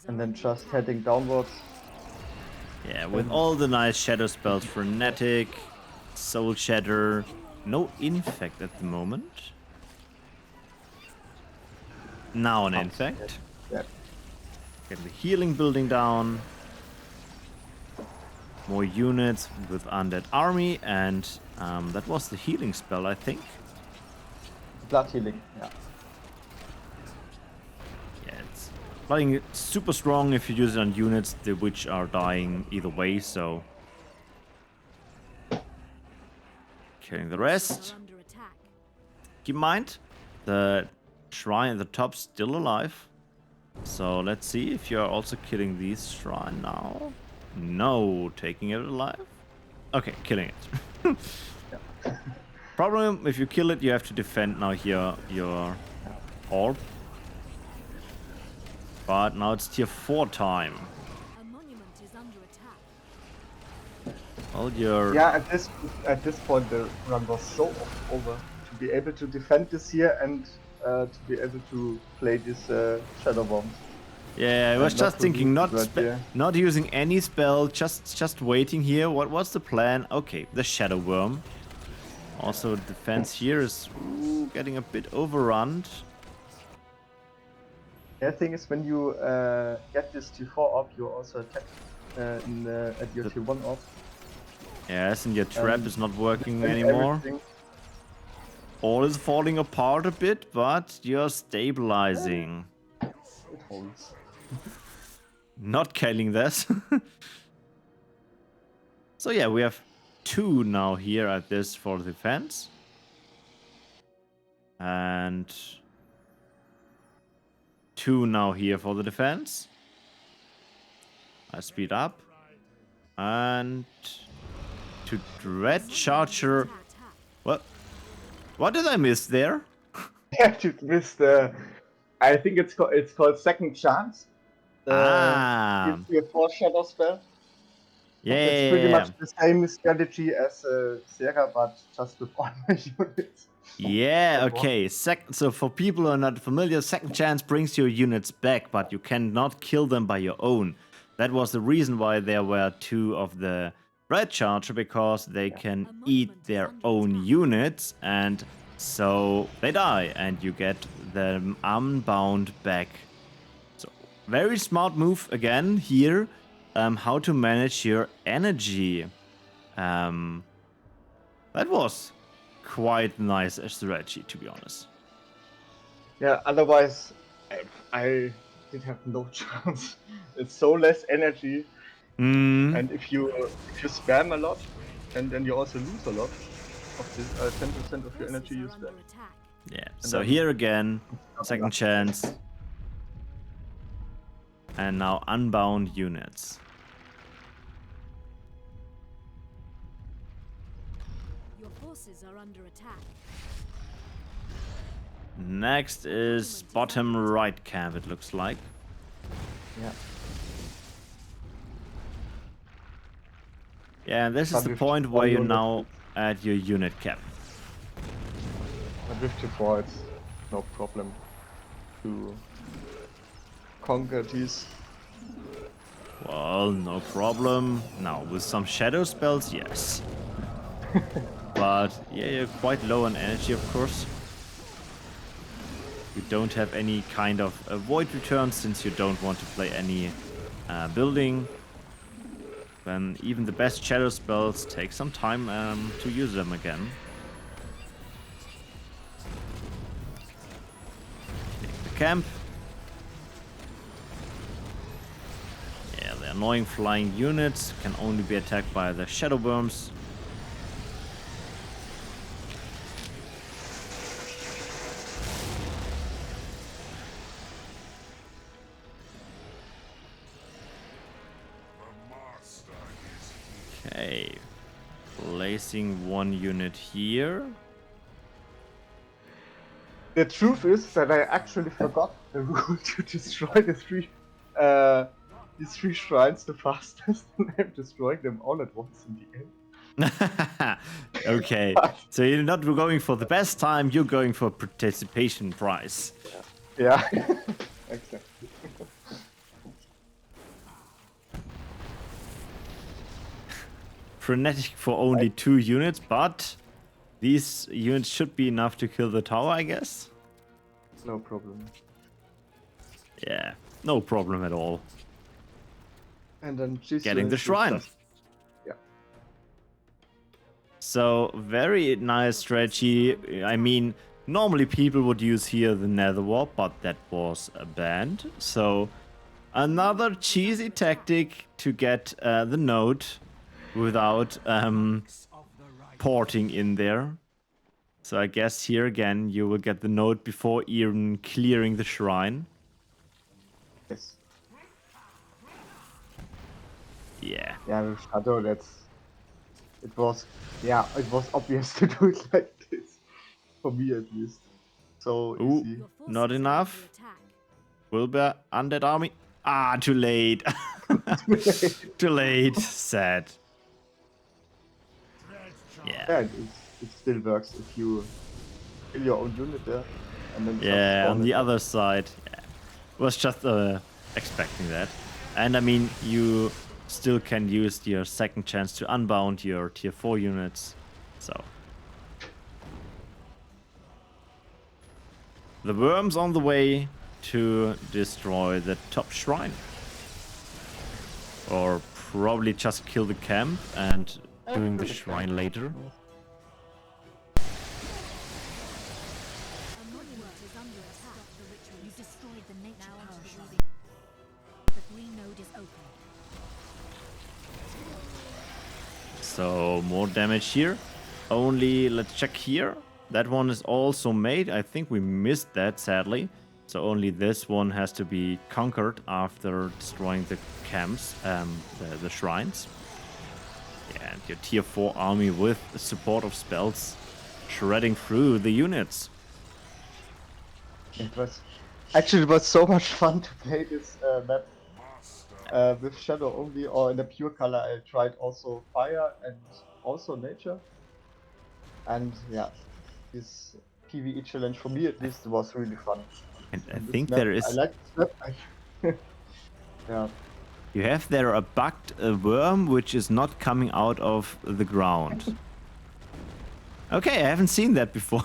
G: And then just heading downwards.
A: Yeah, with all the nice shadow spells, Frenetic, Soul Shatter, no Infect at the moment. Now an Infect.
G: Yeah.
A: Get the healing building down. More units with Undead Army, and that was the healing spell, I think.
G: Blood healing, yeah.
A: Playing super strong if you use it on units which are dying either way, so killing the rest. Keep in mind, the shrine at the top still alive. So let's see if you're also killing this shrine now. No, taking it alive. Okay, killing it. Problem, if you kill it, you have to defend now here your orb. But now it's tier 4 time.
E: A monument is under attack.
A: Well, you're...
G: Yeah, at this point the run was so over to be able to defend this here and to be able to play these shadow bombs.
A: Yeah, I was
G: And not
A: just
G: to
A: thinking,
G: lose it, yeah.
A: not using any spell, just waiting here. What's the plan? Okay, the Shadow Worm. Also, defense here is getting a bit overrun.
G: The thing is, when you get this tier 4 up, you also attack at your tier 1 up.
A: Yes, and your trap
G: Um,
A: is not working
G: and
A: anymore.
G: everything.
A: All is falling apart a bit, but you're stabilizing.
G: It holds.
A: Not killing this. So yeah, we have 2 now here at this for defense. And 2 now here for the defense. I speed up. And to Dread Charger. What did I miss there?
G: Yeah, you missed I think it's called Second Chance. Gives you a 4 shadow spell. It's pretty much the same strategy as Serar, but just with armor units.
A: Yeah, okay. So for people who are not familiar, Second Chance brings your units back, but you cannot kill them by your own. That was the reason why there were 2 of the Red Charger, because they can eat their own units, and so they die, and you get them unbound back. So very smart move again here. How to manage your energy. That was quite nice strategy, to be honest.
G: Yeah, otherwise I did have no chance. It's so less energy, and if you spam a lot, and then you also lose a lot of this 10% of your energy you spend.
A: Yeah. So here again, Second Chance, and now unbound units.
E: Your forces are under attack.
A: Next is bottom right camp, it looks like.
G: Yeah.
A: Yeah, and this is the point where you now add your unit cap.
G: But with tier 4 it's no problem to conquer these.
A: Well, no problem. Now, with some shadow spells, yes. But yeah, you're quite low on energy, of course. You don't have any kind of void return since you don't want to play any building. Then even the best shadow spells take some time to use them again. Take the camp. Yeah, the annoying flying units can only be attacked by the shadow worms. Okay, placing 1 unit here.
G: The truth is that I actually forgot the rule to destroy the 3 these 3 shrines the fastest, and I'm destroying them all at once in the end.
A: Okay, so you're not going for the best time, you're going for participation prize.
G: Yeah, exactly.
A: Frenetic for only 2 units, but these units should be enough to kill the tower, I guess.
G: No problem.
A: Yeah, no problem at all.
G: And then
A: Getting the shrine.
G: Yeah.
A: So, very nice strategy. I mean, normally people would use here the Nether Warp, but that was banned. So, another cheesy tactic to get the node without porting in there. So I guess here again you will get the node before even clearing the shrine.
G: Yes.
A: Yeah.
G: Yeah, with Shadow, it was obvious to do it like this. For me at least. So
A: Ooh,
G: easy.
A: not enough. Wilbur, undead army. Ah, too late. Too late. Sad.
G: Yeah, it still works if you kill your own unit there, and then just
A: Yeah,
G: spawn
A: on
G: it
A: the
G: there.
A: other side. Yeah. Was just expecting that. And I mean, you still can use your second chance to unbound your tier 4 units. So. The worm's on the way to destroy the top shrine. Or probably just kill the camp and doing the shrine later.
E: A monument is under attack. The ritual. You destroyed the nature power shrine. The green node is open.
A: So more damage here. Only, let's check here. That one is also made. I think we missed that, sadly. So only this one has to be conquered after destroying the camps, the shrines. Yeah, and your tier 4 army with the support of spells shredding through the units.
G: It was so much fun to play this map with shadow only, or in the pure color. I tried also fire and also nature, and yeah, this PvE challenge for me at least was really fun.
A: And I
G: And this
A: think
G: map,
A: there
G: I
A: is...
G: like this map. Yeah.
A: You have there a bugged worm which is not coming out of the ground. Okay, I haven't seen that before.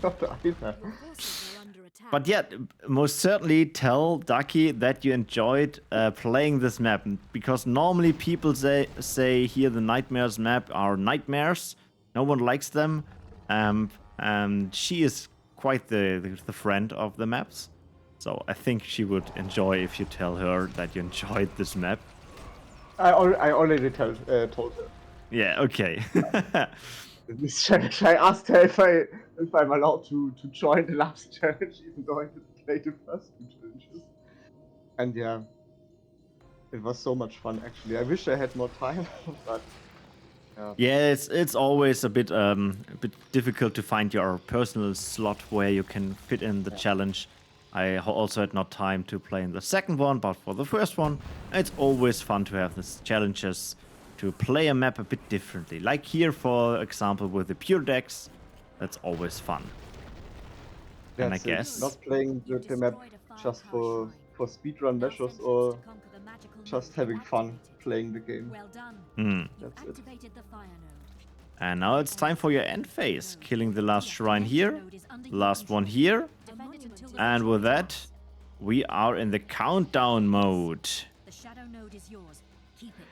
G: Not either.
E: Your forces are under attack.
A: But yeah, most certainly tell Ducky that you enjoyed playing this map. Because normally people say here the Nightmares map are nightmares. No one likes them. And she is quite the friend of the maps. So I think she would enjoy if you tell her that you enjoyed this map.
G: I already told her.
A: Yeah, okay.
G: This challenge, I asked her if I'm allowed to join the last challenge, even though I didn't play the first two challenges. And yeah, it was so much fun actually. I wish I had more time, but yeah.
A: Yeah, it's always a bit difficult to find your personal slot where you can fit in the challenge. I also had not time to play in the second one, but for the first one, it's always fun to have these challenges to play a map a bit differently. Like here, for example, with the pure decks, that's always fun. And I
G: That's it.
A: guess
G: Not playing the map just for speedrun measures or just having fun playing the game.
E: Well done.
G: That's it.
E: Activated the fire node.
A: And now it's time for your end phase, killing the last shrine here, the last one here,
E: Defend it until the
A: and with that, we are in the countdown mode.
E: The shadow node is yours. Keep it.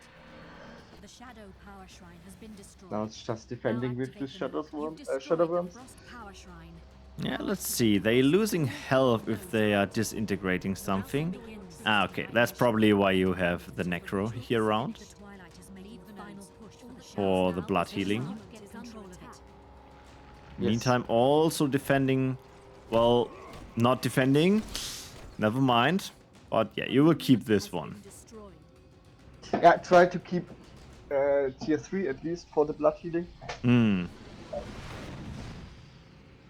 E: The shadow power shrine has been destroyed.
G: Now it's just defending with the
E: Activate the node.
G: shadow
E: You've destroyed
G: shadow
E: the
G: worms.
E: frost power shrine.
A: Yeah, let's see. They're losing health if they are disintegrating something. Ah, okay. That's probably why you have the Necro here around.
E: The twilight has made the final push for the
A: For
E: shadows.
A: the blood healing.
E: Now get control of it.
G: Yes.
A: Meantime, also defending. Well, not defending. Never mind. But yeah, you will keep this one.
E: Destroyed.
G: Yeah, try to keep tier 3 at least for the blood healing.
A: Hmm.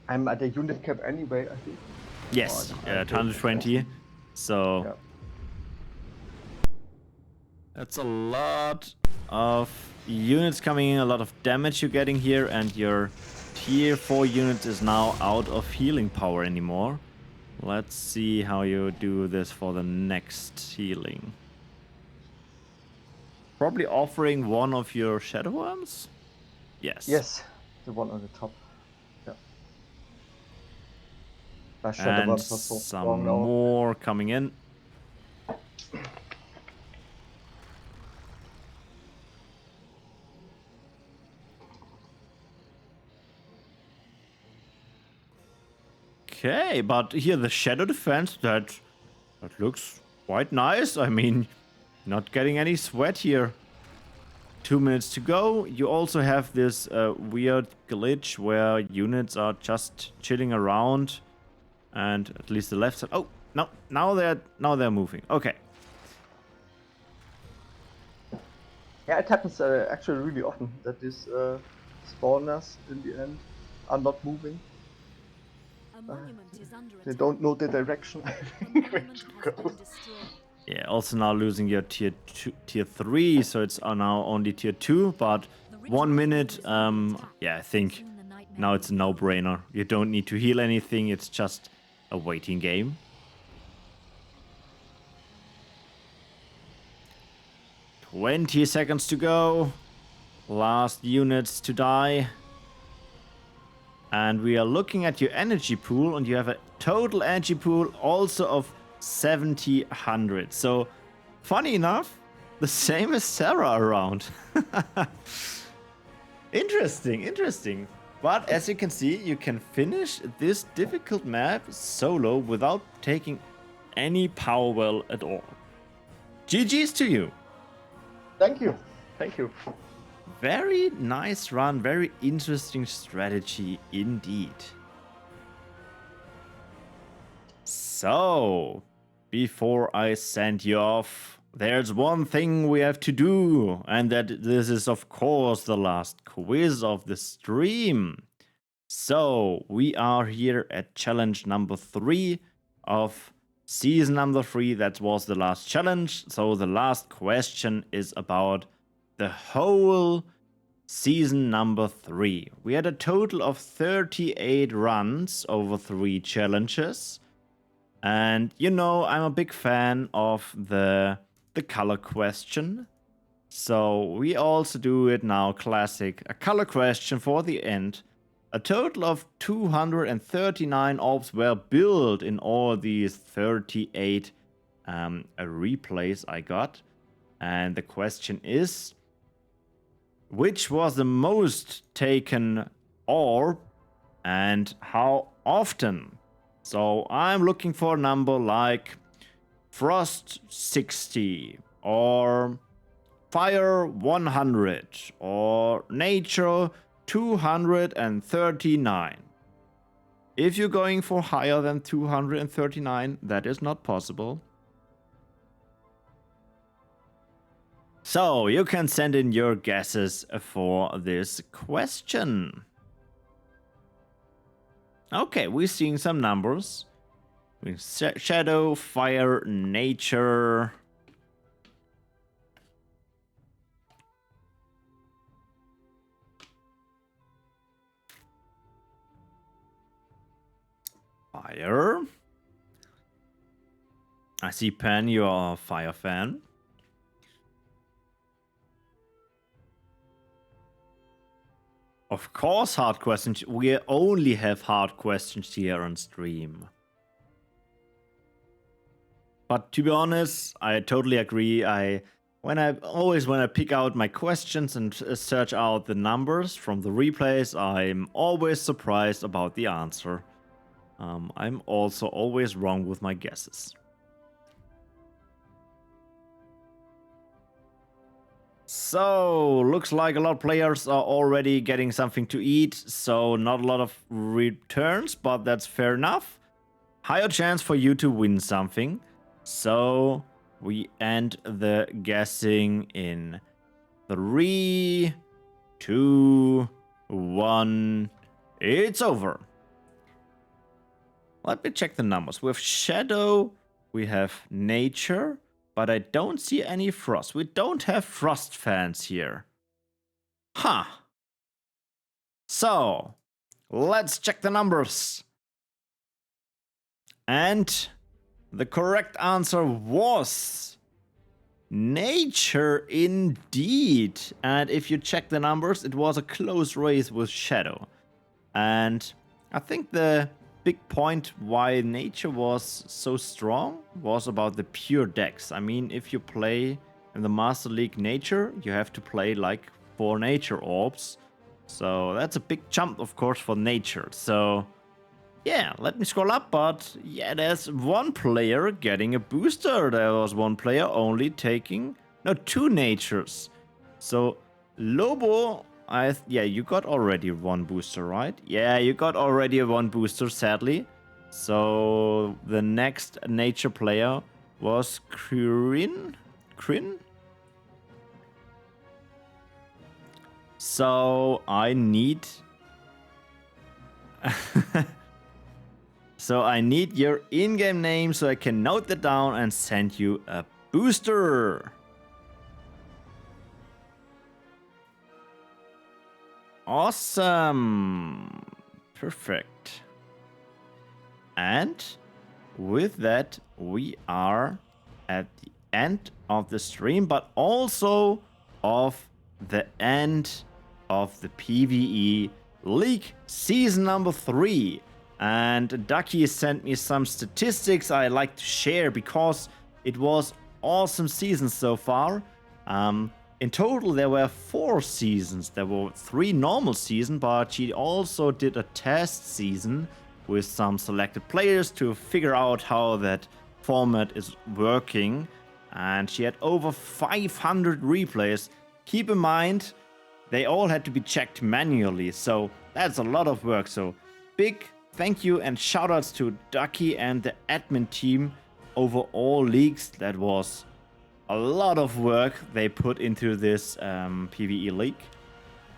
G: I'm at a unit cap anyway, I think.
A: Yes,
G: Oh, I
A: 120. So
G: Yeah.
A: that's a lot of units coming in, a lot of damage you're getting here, and your tier 4 unit is now out of healing power anymore. Let's see how you do this for the next healing. Probably offering one of your shadow worms? Yes.
G: Yes, the one on the top. Yeah. That shadow
A: And
G: worms are so
A: some
G: strong now.
A: more coming in. Okay, but here the shadow defense, that looks quite nice. I mean, not getting any sweat here. 2 minutes to go. You also have this weird glitch where units are just chilling around, and at least the left side. Oh no! Now they're moving. Okay.
G: Yeah, it happens actually really often that these spawners in the end are not moving.
E: A monument is under
G: They
E: attack.
G: don't know the direction.
E: A
G: Where
E: monument
G: to
E: has
G: go.
E: been destroyed.
A: Yeah. Also now losing your tier 3, so it's now only tier 2. But 1 minute, yeah, I think now it's a no-brainer. You don't need to heal anything, it's just a waiting game. "20 seconds to go. Last units to die. And we are looking at your energy pool, and you have a total energy pool also of 7,000. So, funny enough, the same as Serar around. Interesting. But as you can see, you can finish this difficult map solo without taking any power well at all. GG's to you.
G: Thank you. Thank you.
A: Very nice run, very interesting strategy indeed. So, before I send you off, there's one thing we have to do, and that this is of course the last quiz of the stream. So, we are here at challenge number 3 of season number 3. That was the last challenge. So the last question is about the whole season number 3. We had a total of 38 runs over 3 challenges. And you know, I'm a big fan of the color question. So we also do it now classic, a color question for the end. A total of 239 orbs were built in all these 38 replays I got. And the question is, which was the most taken orb and how often? So I'm looking for a number like Frost 60 or Fire 100 or Nature 239. If you're going for higher than 239, that is not possible. So you can send in your guesses for this question. Okay, we're seeing some numbers. Shadow, Fire, Nature. Fire. I see, Pen, you are a Fire fan. Of course, hard questions. We only have hard questions here on stream. But to be honest, I totally agree. When I pick out my questions and search out the numbers from the replays, I'm always surprised about the answer. I'm also always wrong with my guesses. So, looks like a lot of players are already getting something to eat, so not a lot of returns, but that's fair enough. Higher chance for you to win something. So, we end the guessing in 3, 2, 1. It's over. Let me check the numbers. We have Shadow, we have Nature, but I don't see any Frost. We don't have Frost fans here. Huh. So, let's check the numbers. And the correct answer was Nature indeed. And if you check the numbers, it was a close race with Shadow. And I think the big point why Nature was so strong was about the pure decks. I mean, if you play in the Master League Nature, you have to play like 4 Nature orbs. So that's a big jump, of course, for Nature. So yeah, let me scroll up, but yeah, there's one player getting a booster. There was one player only taking, no, 2 Natures. So Lobo, yeah, you got already 1 booster, right? Yeah, you got already 1 booster, sadly. So the next Nature player was Kryn? So I need so I need your in-game name so I can note that down and send you a booster. Awesome. Perfect. And with that, we are at the end of the stream, but also of the end of the PvE League season number 3. And Ducky sent me some statistics I like to share because it was awesome season so far. In total, there were 4 seasons. There were 3 normal seasons, but she also did a test season with some selected players to figure out how that format is working. And she had over 500 replays. Keep in mind, they all had to be checked manually, so that's a lot of work. So big thank you and shoutouts to Ducky and the admin team over all leagues. That was a lot of work they put into this PvE League.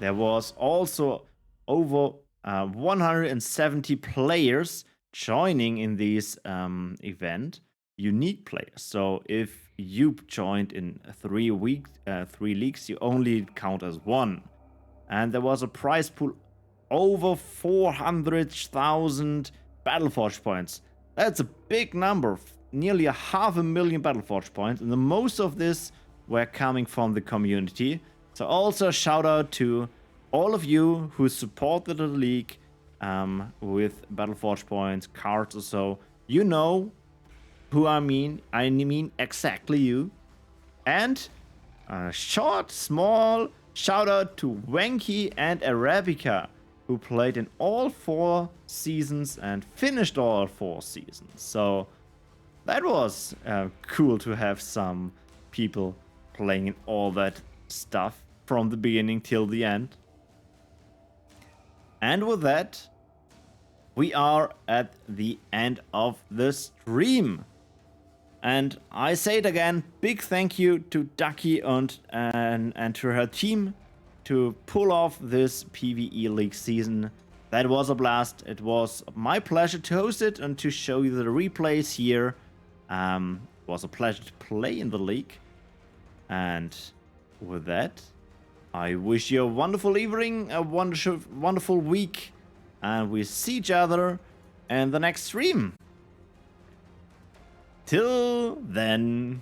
A: There was also over 170 players joining in this event, unique players. So if you joined in 3 leagues, you only count as 1. And there was a prize pool over 400,000 Battleforge points. That's a big number, nearly 500,000 Battleforge points, and the most of this were coming from the community. So also a shout out to all of you who supported the league with Battleforge points, cards or so. You know who I mean exactly you. And a short, small shout out to Wanky and Arabica, who played in all 4 seasons and finished all 4 seasons. So that was cool to have some people playing in all that stuff from the beginning till the end. And with that, we are at the end of the stream. And I say it again, big thank you to Ducky and to her team to pull off this PvE League season. That was a blast. It was my pleasure to host it and to show you the replays here. It was a pleasure to play in the league. And with that, I wish you a wonderful evening, a wonderful week, and we see each other in the next stream. Till then.